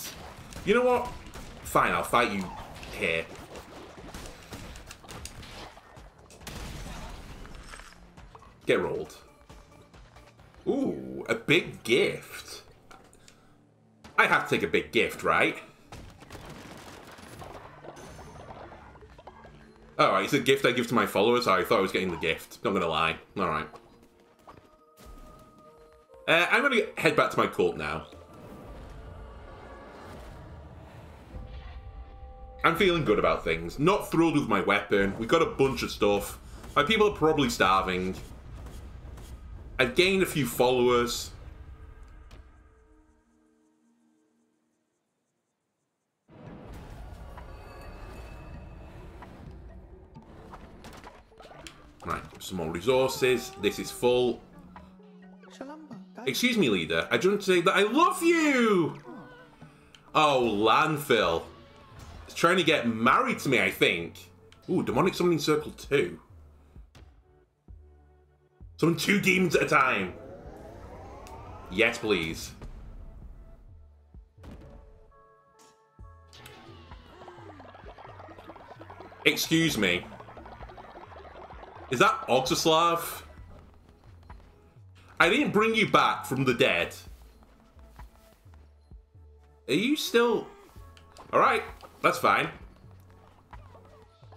You know what? Fine, I'll fight you here. Get rolled. Ooh, a big gift. I have to take a big gift, right? Oh, it's a gift I give to my followers. I thought I was getting the gift. Not gonna lie. Alright. I'm gonna head back to my cult now. I'm feeling good about things. Not thrilled with my weapon. We got a bunch of stuff. My people are probably starving. I've gained a few followers. Right, some more resources. This is full. Excuse me, leader. I just want to say that I love you! Oh, landfill. It's trying to get married to me, I think. Ooh, demonic summoning circle 2. Summon 2 demons at a time. Yes, please. Excuse me. Is that Oxoslav? I didn't bring you back from the dead. Are you still... Alright, that's fine.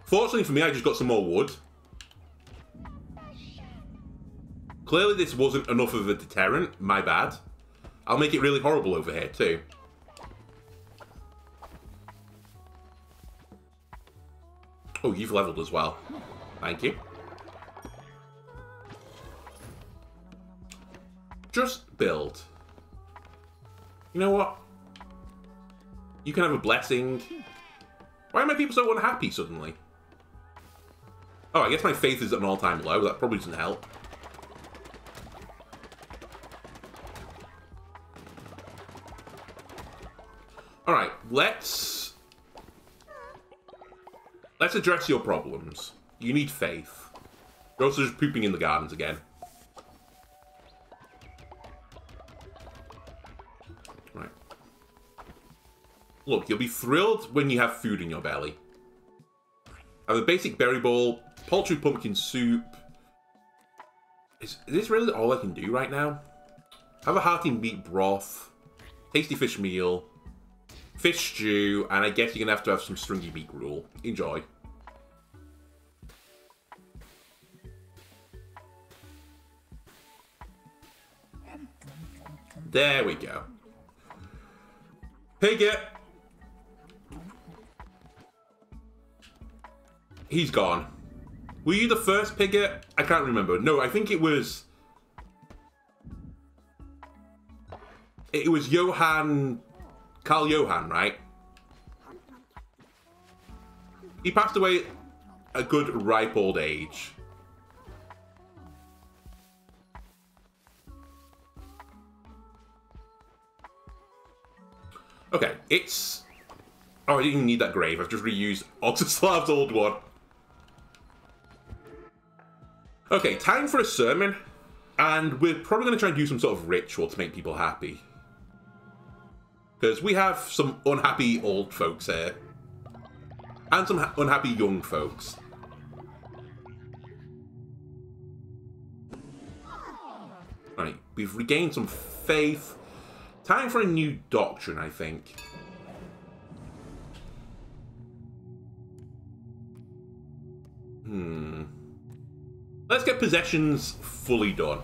Fortunately for me, I just got some more wood. Clearly this wasn't enough of a deterrent. My bad. I'll make it really horrible over here, too. Oh, you've leveled as well. Thank you. Just build. You know what? You can have a blessing. Why are my people so unhappy suddenly? Oh, I guess my faith is at an all-time low. That probably doesn't help. Alright, let's address your problems. You need faith. You're also just pooping in the gardens again. Right. Look, you'll be thrilled when you have food in your belly. I have a basic berry bowl, poultry pumpkin soup. Is this really all I can do right now? Have a hearty meat broth, tasty fish meal, fish stew, and I guess you're going to have some stringy meat gruel. Enjoy. There we go. Pigget! He's gone. Were you the first Pigget? I can't remember. No, I think it was... It was Johann... Carl Johann, right? He passed away at a good ripe old age. Okay, it's... Oh, I didn't even need that grave. I've just reused Oxislav's old one. Okay, time for a sermon. And we're probably going to try and do some sort of ritual to make people happy. Because we have some unhappy old folks here. And some unhappy young folks. Right, we've regained some faith. Time for a new doctrine, I think. Let's get possessions fully done.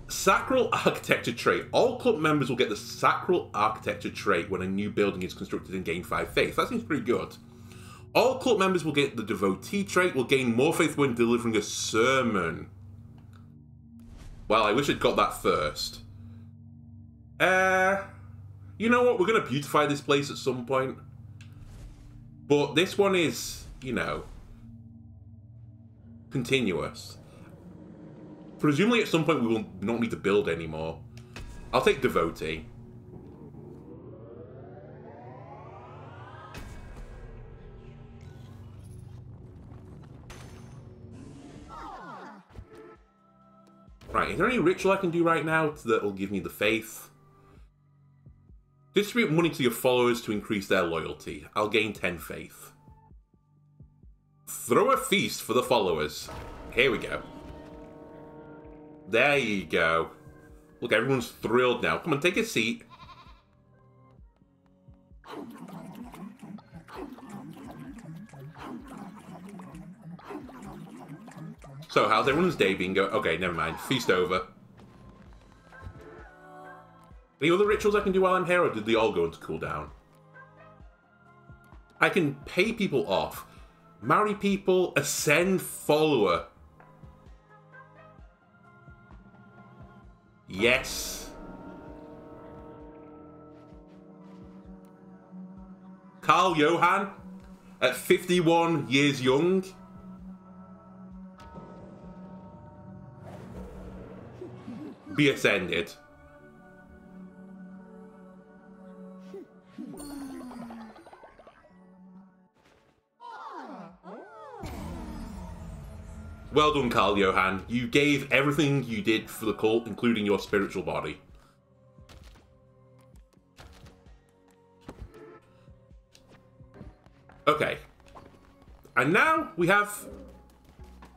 Sacral architecture trait. All club members will get the sacral architecture trait when a new building is constructed and gain 5 faith. That seems pretty good. All club members will get the devotee trait, will gain more faith when delivering a sermon. Well, I wish I'd got that first. You know what? We're going to beautify this place at some point. But this one is, you know, continuous. Presumably at some point we will not need to build anymore. I'll take devotee. Right, is there any ritual I can do right now that will give me the faith? Distribute money to your followers to increase their loyalty. I'll gain 10 faith. Throw a feast for the followers. Here we go. There you go. Look, everyone's thrilled now. Come on, take a seat. So, how's everyone's day been going? Okay, never mind. Feast over. Any other rituals I can do while I'm here, or did they all go into cooldown? I can pay people off. Marry people. Ascend follower. Yes. Carl Johann at 51 years young. Be ascended. Well done, Carl Johann. You gave everything you did for the cult, including your spiritual body. Okay. And now we have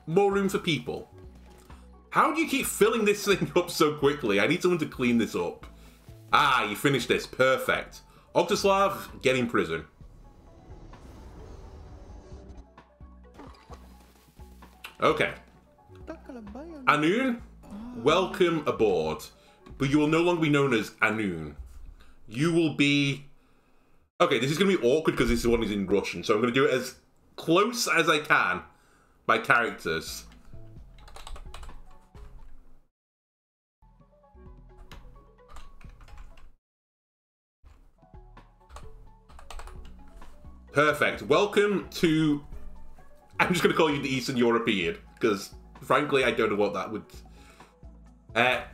more room for people. How do you keep filling this thing up so quickly? I need someone to clean this up. Ah, you finished this. Perfect. Octoslav, get in prison. Okay. Anun, welcome aboard. But you will no longer be known as Anun. You will be... Okay, this is going to be awkward because this one is in Russian, so I'm going to do it as close as I can by characters. Perfect. Welcome to... I'm just going to call you the Eastern European, because, frankly, I don't know what that would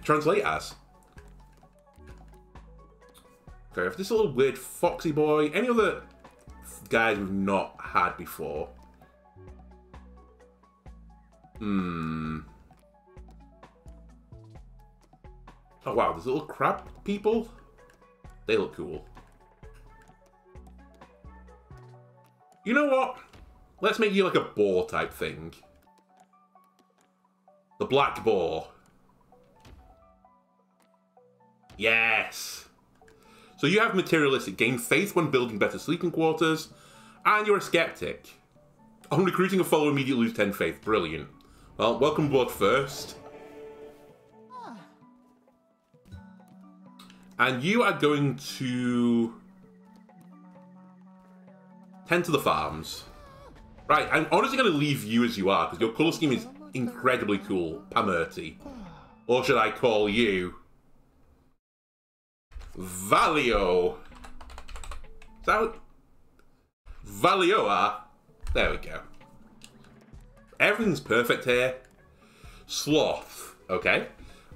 translate as. Okay, if this little weird foxy boy... Any other guys we've not had before? Oh, wow, there's little crab people? They look cool. You know what? Let's make you like a boar type thing. The black boar. Yes! So you have materialistic, gain faith when building better sleeping quarters, and you're a skeptic. On recruiting a follower, immediately lose 10 faith. Brilliant. Well, welcome aboard first. And you are going to tend to the farms. Right, I'm honestly going to leave you as you are, because your colour scheme is incredibly cool, Pamerti. Or should I call you... Valio? Is that... Valioa? There we go. Everything's perfect here. Sloth, okay.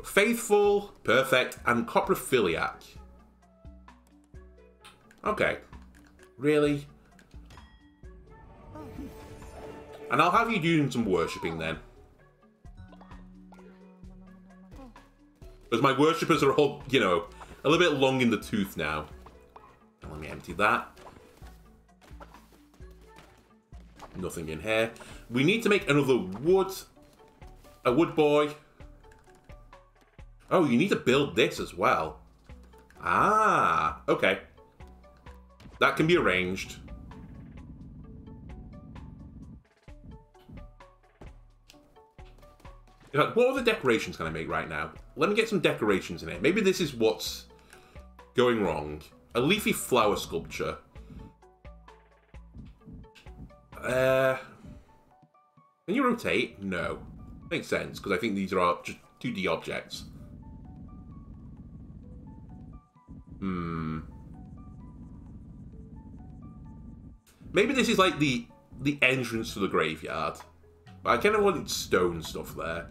Faithful, perfect, and coprophiliac. Okay. Really? And I'll have you doing some worshipping then. Because my worshippers are all, you know, a little bit long in the tooth now. Let me empty that. Nothing in here. We need to make another wood. A wood boy. Oh, you need to build this as well. Ah, okay. That can be arranged. What other decorations can I make right now? Let me get some decorations in it. Maybe this is what's going wrong. A leafy flower sculpture. Can you rotate? No. Makes sense, because I think these are just 2D objects. Maybe this is like the entrance to the graveyard. But I kind of wanted stone stuff there.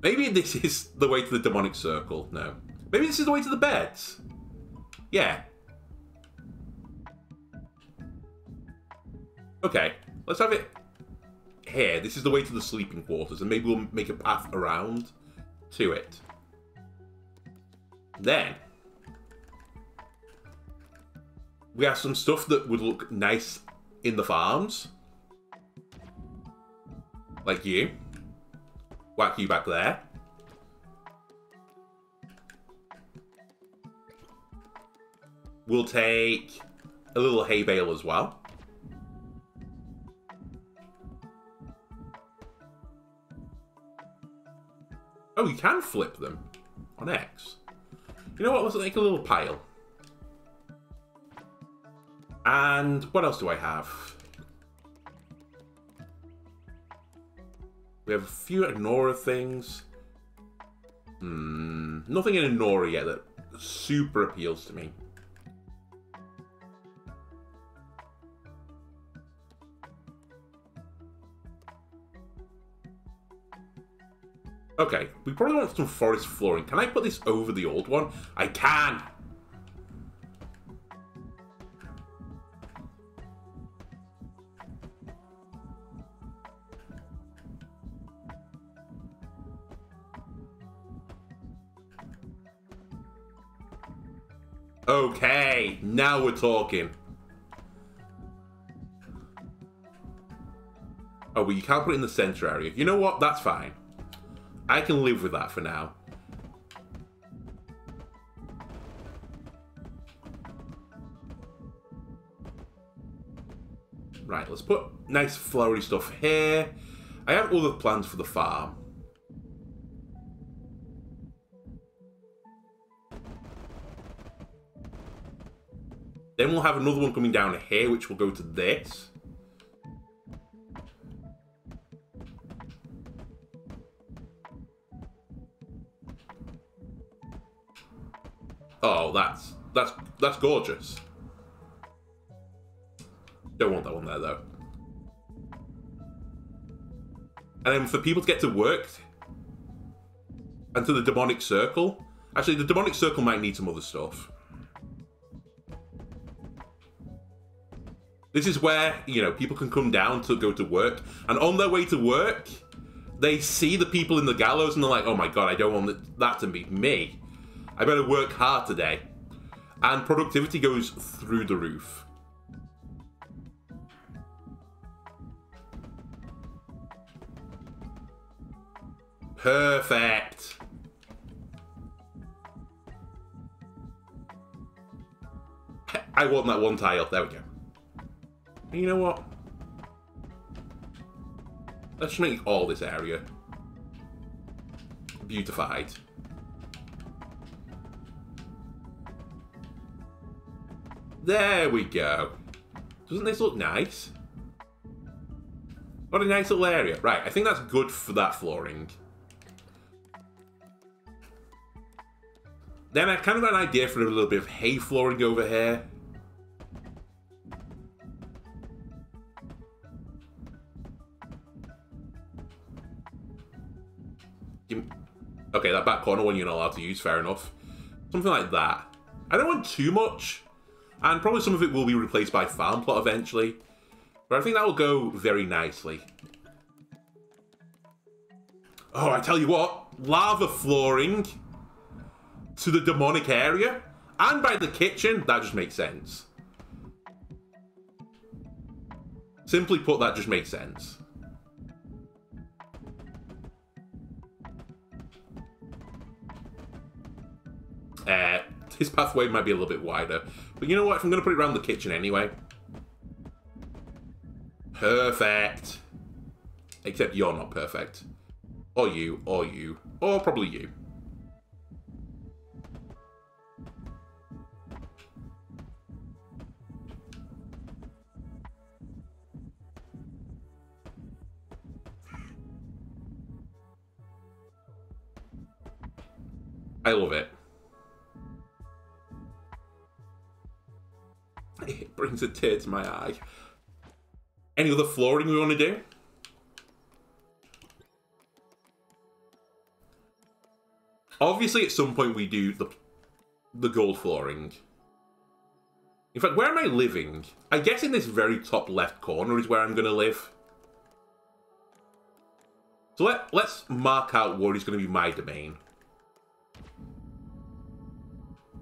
Maybe this is the way to the demonic circle. No. Maybe this is the way to the beds. Yeah. Okay. Let's have it here. This is the way to the sleeping quarters. And maybe we'll make a path around to it. Then we have some stuff that would look nice in the farms. Like you. Whack you back there. We'll take a little hay bale as well. Oh, you can flip them on X. You know what? Let's make a little pile. And what else do I have? We have a few Anora things. Nothing in Anora yet that super appeals to me. Okay, we probably want some forest flooring. Can I put this over the old one? I can! Okay, now we're talking. Oh, well, you can't put it in the center area. You know what? That's fine. I can live with that for now. Right, let's put nice flowery stuff here. I have other plans for the farm. Then we'll have another one coming down here, which will go to this. Oh, that's gorgeous. Don't want that one there, though. And then for people to get to work and to the demonic circle. Actually, the demonic circle might need some other stuff. This is where, you know, people can come down to go to work. And on their way to work, they see the people in the gallows and they're like, oh my god, I don't want that to be me. I better work hard today. And productivity goes through the roof. Perfect. I want that one tile. There we go. And you know what? Let's just make all this area beautified. There we go. Doesn't this look nice? What a nice little area. Right, I think that's good for that flooring. Then I've kind of got an idea for a little bit of hay flooring over here. Okay, that back corner one you're not allowed to use, fair enough. Something like that. I don't want too much. And probably some of it will be replaced by farm plot eventually. But I think that will go very nicely. Oh, I tell you what. Lava flooring to the demonic area. And by the kitchen. That just makes sense. Simply put, that just makes sense. His pathway might be a little bit wider. But you know what? If I'm going to put it around the kitchen anyway. Perfect. Except you're not perfect. Or you, or you, or probably you. I love it. It brings a tear to my eye. Any other flooring we want to do? Obviously, at some point we do the gold flooring. In fact, where am I living? I guess in this very top left corner is where I'm going to live. So let's mark out what is going to be my domain.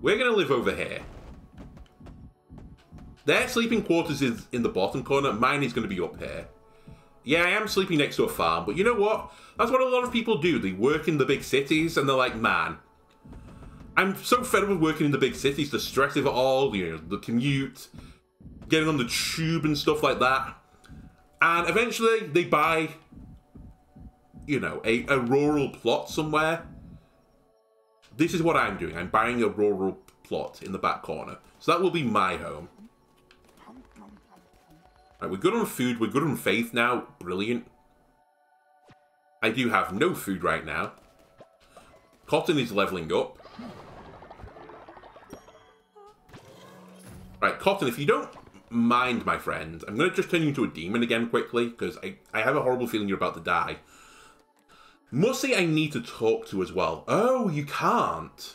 We're going to live over here. Their sleeping quarters is in the bottom corner. Mine is going to be up here. Yeah, I am sleeping next to a farm, but you know what? That's what a lot of people do. They work in the big cities, and they're like, man, I'm so fed up with working in the big cities, the stress of it all, you know, the commute, getting on the tube and stuff like that. And eventually, they buy, you know, a rural plot somewhere. This is what I'm doing. I'm buying a rural plot in the back corner. So that will be my home. Right, we're good on food, we're good on faith now. Brilliant. I do have no food right now. Cotton is leveling up. Right, Cotton, if you don't mind, my friend, I'm going to just turn you into a demon again quickly, because I have a horrible feeling you're about to die. Mussy I need to talk to as well. Oh, you can't.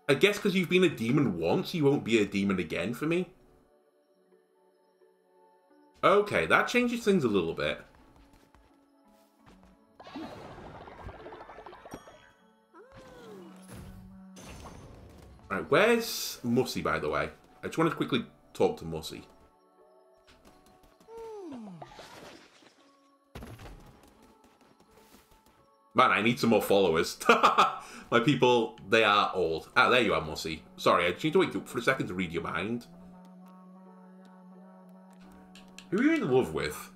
I guess because you've been a demon once, you won't be a demon again for me. Okay, that changes things a little bit. Right, where's Mussy, by the way? I just want to quickly talk to Mussy. Man, I need some more followers. My people, they are old. Ah, there you are, Mussy. Sorry, I just need to wait for a second to read your mind. Who are you in love with?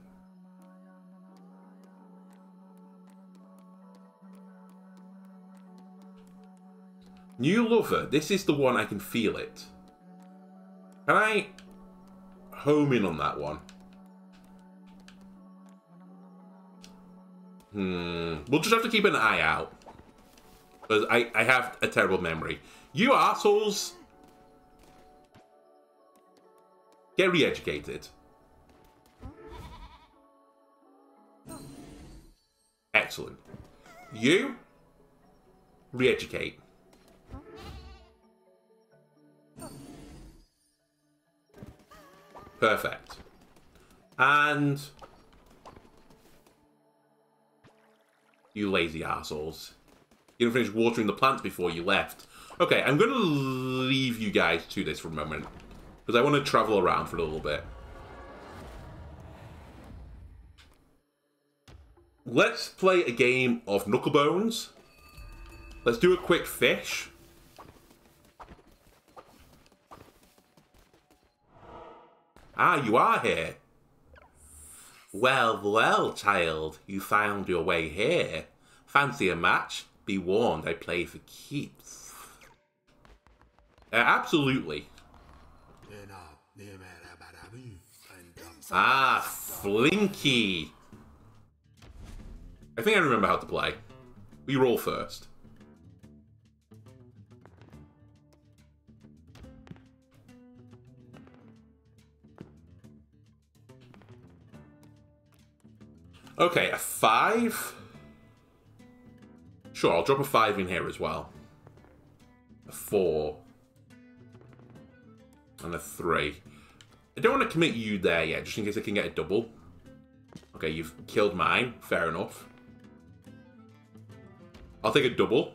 New lover. This is the one. I can feel it. Can I home in on that one? We'll just have to keep an eye out. Because I have a terrible memory. You assholes! Get re-educated. Excellent. You re-educate. Perfect. And you lazy assholes. You didn't finish watering the plants before you left. Okay, I'm going to leave you guys to this for a moment. Because I want to travel around for a little bit. Let's play a game of Knucklebones. Let's do a quick fish. Ah, you are here. Well, well, child. You found your way here. Fancy a match? Be warned, I play for keeps. Absolutely. Ah, Flinky. I think I remember how to play. We roll first. Okay, a 5. Sure, I'll drop a 5 in here as well. A 4. And a 3. I don't want to commit you there yet, just in case I can get a double. Okay, you've killed mine. Fair enough. I'll take a double.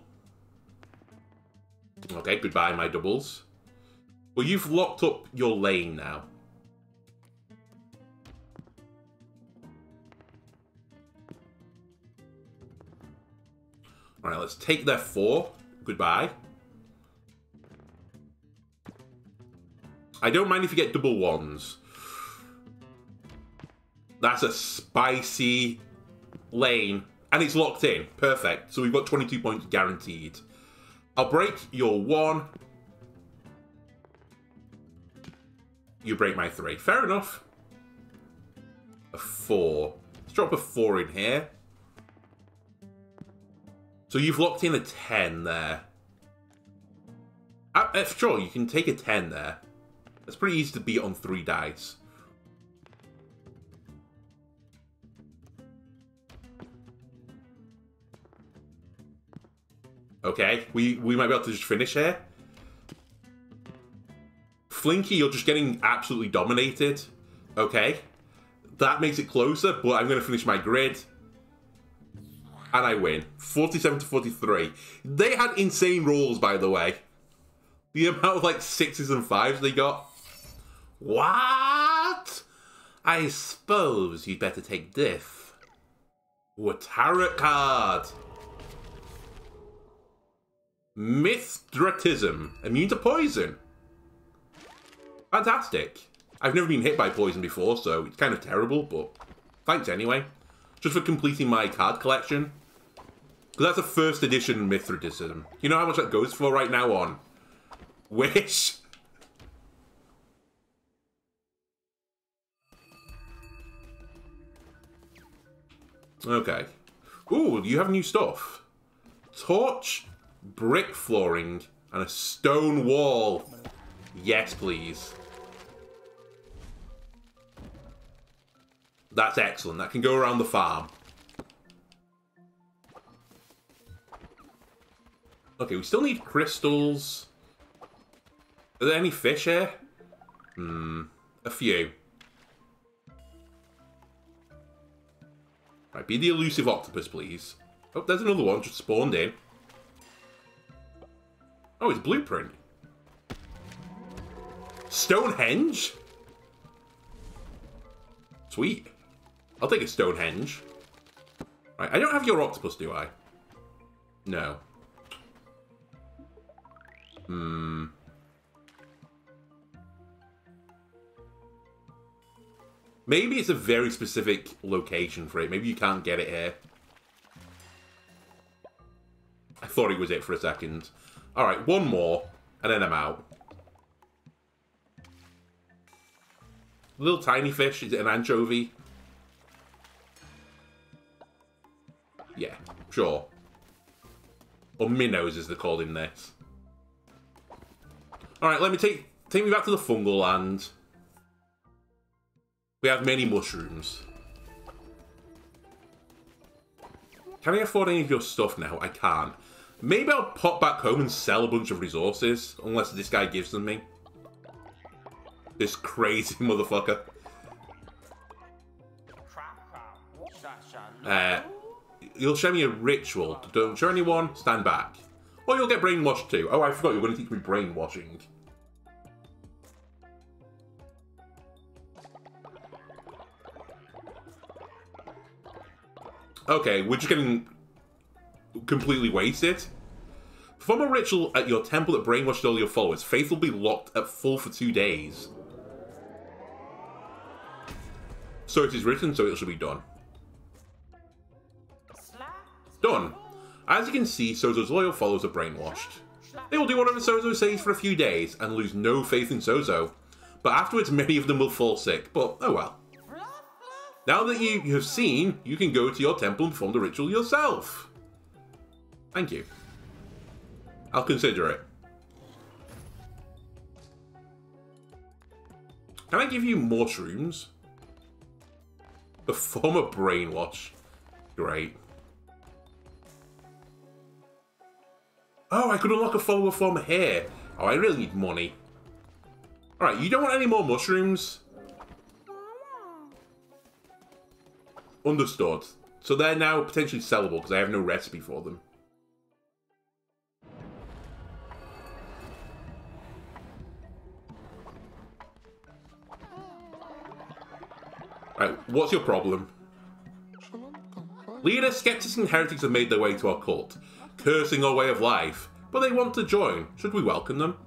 Okay, goodbye, my doubles. Well, you've locked up your lane now. Alright, let's take their 4. Goodbye. I don't mind if you get double 1s. That's a spicy lane. And it's locked in. Perfect. So we've got 22 points guaranteed. I'll break your 1. You break my 3. Fair enough. A 4. Let's drop a 4 in here. So you've locked in a 10 there. Sure, you can take a 10 there. That's pretty easy to beat on 3 dice. Okay, we might be able to just finish here. Flinky, you're just getting absolutely dominated. Okay. That makes it closer, but I'm going to finish my grid. And I win. 47 to 43. They had insane rolls, by the way. The amount of, like, 6s and 5s they got. What? I suppose you'd better take this. Ooh, a tarot card. Mithratism. Immune to poison. Fantastic. I've never been hit by poison before, so it's kind of terrible, but thanks anyway. Just for completing my card collection. Because that's a first edition Mithratism. You know how much that goes for right now on Wish? Okay. Ooh, you have new stuff. Torch, brick flooring, and a stone wall. Yes, please. That's excellent. That can go around the farm. Okay, we still need crystals. Are there any fish here? A few. Right, be the elusive octopus, please. Oh, there's another one just spawned in. Oh, it's blueprint. Stonehenge? Sweet. I'll take a Stonehenge. Right, I don't have your octopus, do I? No. Maybe it's a very specific location for it. Maybe you can't get it here. I thought it was it for a second. Alright, one more, and then I'm out. Little tiny fish, is it an anchovy? Yeah, sure. Or minnows as they're called in this. Alright, let me take me back to the fungal land. We have many mushrooms. Can I afford any of your stuff now? I can't. Maybe I'll pop back home and sell a bunch of resources, unless this guy gives them me. This crazy motherfucker. You'll show me a ritual. Don't show anyone, stand back. Or you'll get brainwashed too. Oh, I forgot you were going to teach me brainwashing. Okay, we're just getting completely wasted. Perform a ritual at your temple that brainwashed all your followers. Faith will be locked at full for 2 days. So it is written, so it should be done. Done. As you can see, Sozo's loyal followers are brainwashed. They will do whatever Sozo says for a few days and lose no faith in Sozo. But afterwards, many of them will fall sick. But, oh well. Now that you have seen, you can go to your temple and perform the ritual yourself. Thank you. I'll consider it. Can I give you more shrooms? Perform a brainwash. Great. Oh, I could unlock a follower from here. Oh, I really need money. Alright, you don't want any more mushrooms? Understood. So they're now potentially sellable because I have no recipe for them. Right, what's your problem? Leaders, skeptics, and heretics have made their way to our cult, cursing our way of life, but they want to join. Should we welcome them?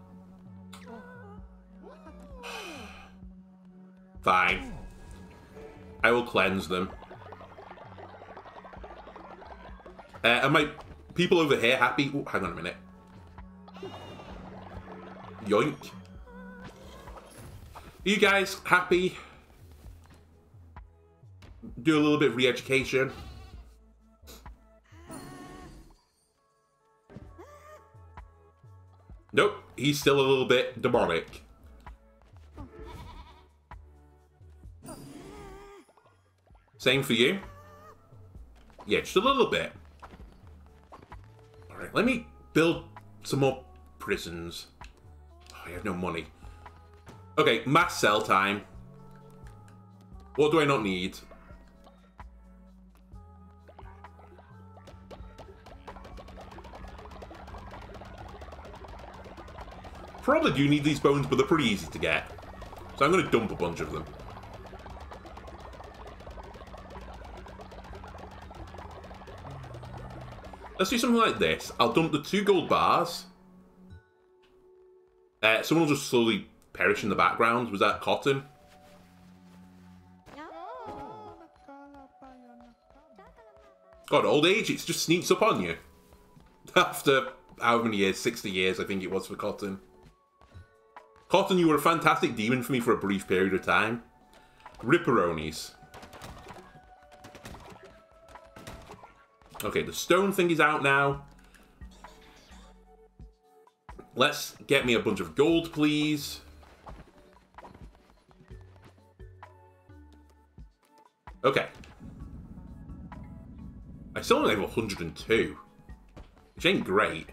Fine. I will cleanse them. Are my people over here happy? Ooh, hang on a minute. Yoink. Are you guys happy? Do a little bit of re-education. Nope, he's still a little bit demonic. Same for you. Yeah, just a little bit. Alright, let me build some more prisons. Oh, I have no money. Okay, mass sell time. What do I not need? Probably do need these bones, but they're pretty easy to get. So I'm going to dump a bunch of them. Let's do something like this. I'll dump the 2 gold bars. Someone will just slowly perish in the background. Was that cotton? God, old age, it just sneaks up on you. After how many years? 60 years, I think it was for Cotton. Cotton, you were a fantastic demon for me for a brief period of time. Ripperonis. Okay, the stone thing is out now. Let's get me a bunch of gold, please. Okay. I still only have 102. Which ain't great.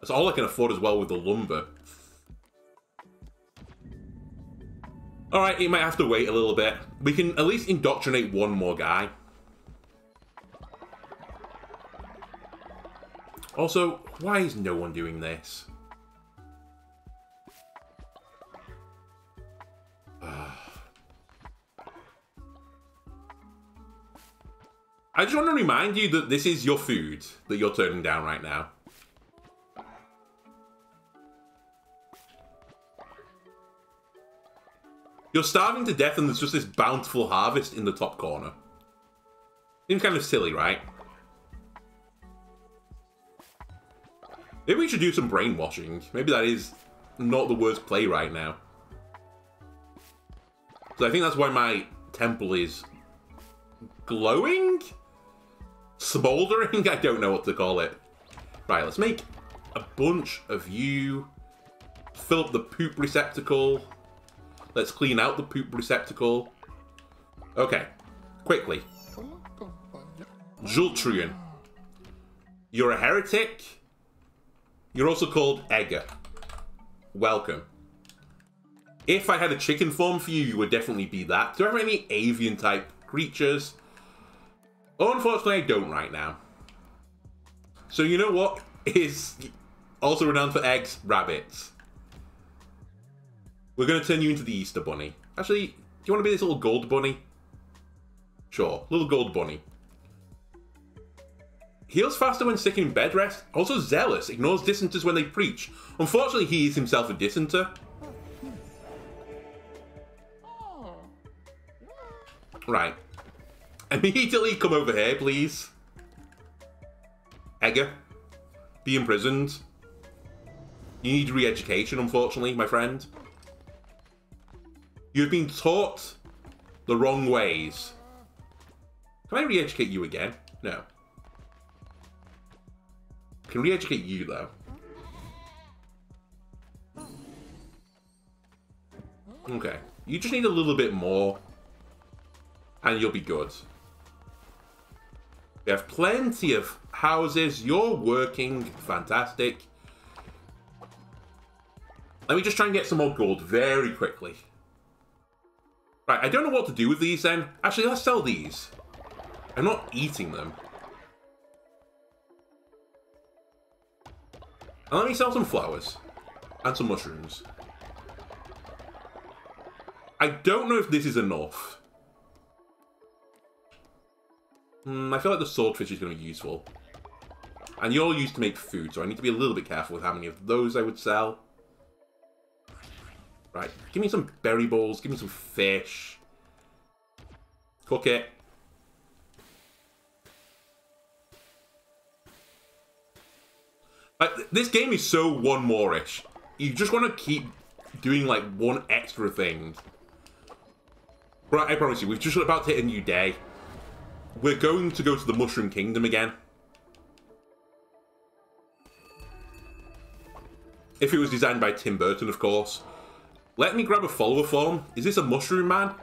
That's all I can afford as well with the lumber. Alright, it might have to wait a little bit. We can at least indoctrinate one more guy. Also, why is no one doing this? I just want to remind you that this is your food that you're turning down right now. You're starving to death and there's just this bountiful harvest in the top corner. Seems kind of silly, right? Maybe we should do some brainwashing. Maybe that is not the worst play right now. So I think that's why my temple is glowing? Smoldering? I don't know what to call it. Right, let's make a bunch of you. Fill up the poop receptacle. Let's clean out the poop receptacle. Okay, quickly. Jultrian. You're a heretic. You're also called Egger. Welcome. If I had a chicken form for you, you would definitely be that. Do I have any avian type creatures? Unfortunately, I don't right now. So you know what is also renowned for eggs? Rabbits. We're going to turn you into the Easter Bunny. Actually, do you want to be this little gold bunny? Sure, little gold bunny. Heals faster when sick in bed rest. Also zealous. Ignores dissenters when they preach. Unfortunately, he is himself a dissenter. Right. Immediately come over here, please. Egger. Be imprisoned. You need re-education, unfortunately, my friend. You've been taught the wrong ways. Can I re-educate you again? No. I can re-educate you, though. Okay. You just need a little bit more. And you'll be good. We have plenty of houses. You're working. Fantastic. Let me just try and get some more gold very quickly. Right, I don't know what to do with these then. Actually, let's sell these. I'm not eating them. And let me sell some flowers. And some mushrooms. I don't know if this is enough. I feel like the swordfish is going to be useful. And you're used to make food, so I need to be a little bit careful with how many of those I would sell. Right, give me some berry balls, give me some fish. Cook it. Like, this game is so one more-ish. You just want to keep doing, like, one extra thing. Right, I promise you, we've just about to hit a new day. We're going to go to the Mushroom Kingdom again. If it was designed by Tim Burton, of course. Let me grab a follower form. Is this a Mushroom Man?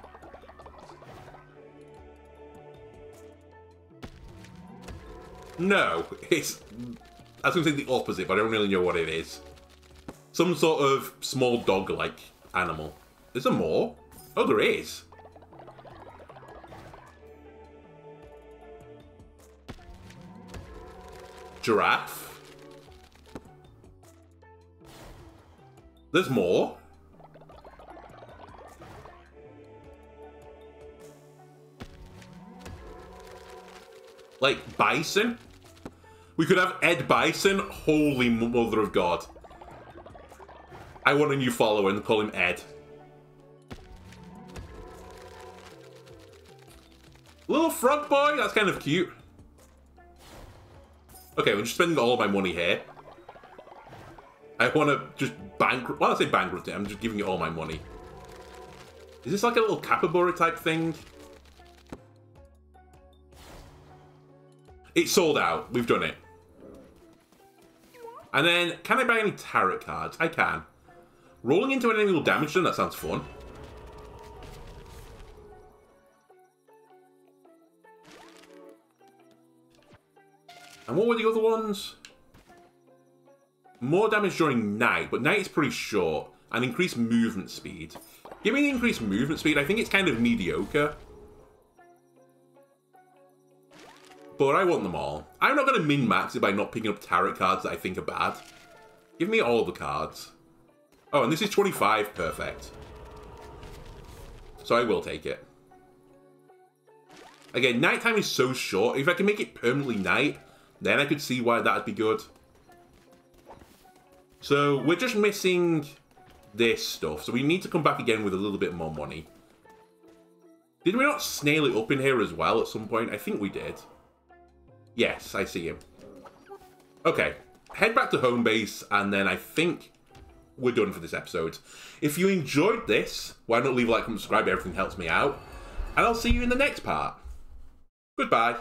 No, it's... I was going to say the opposite, but I don't really know what it is. Some sort of small dog-like animal. Is there more? Oh, there is. Giraffe. There's more. Like, bison? We could have Ed Bison? Holy mother of God. I want a new follower and call him Ed. Little frog boy? That's kind of cute. Okay, I'm just spending all of my money here. I want to just bankrupt... Well, I say bankrupt it. I'm just giving it all my money. Is this like a little capybara type thing? It's sold out. We've done it. And then, can I buy any tarot cards? I can. Rolling into an enemy will damage them. That sounds fun. And what were the other ones? More damage during night, but night is pretty short. And increased movement speed. Give me the increased movement speed. I think it's kind of mediocre. But I want them all. I'm not going to min-max it by not picking up tarot cards that I think are bad. Give me all the cards. Oh, and this is 25. Perfect. So I will take it. Again, nighttime is so short. If I can make it permanently night, then I could see why that'd be good. So we're just missing this stuff. So we need to come back again with a little bit more money. Did we not snail it up in here as well at some point? I think we did. Yes, I see him. Okay, head back to home base, and then I think we're done for this episode. If you enjoyed this, why not leave a like and subscribe? Everything helps me out. And I'll see you in the next part. Goodbye.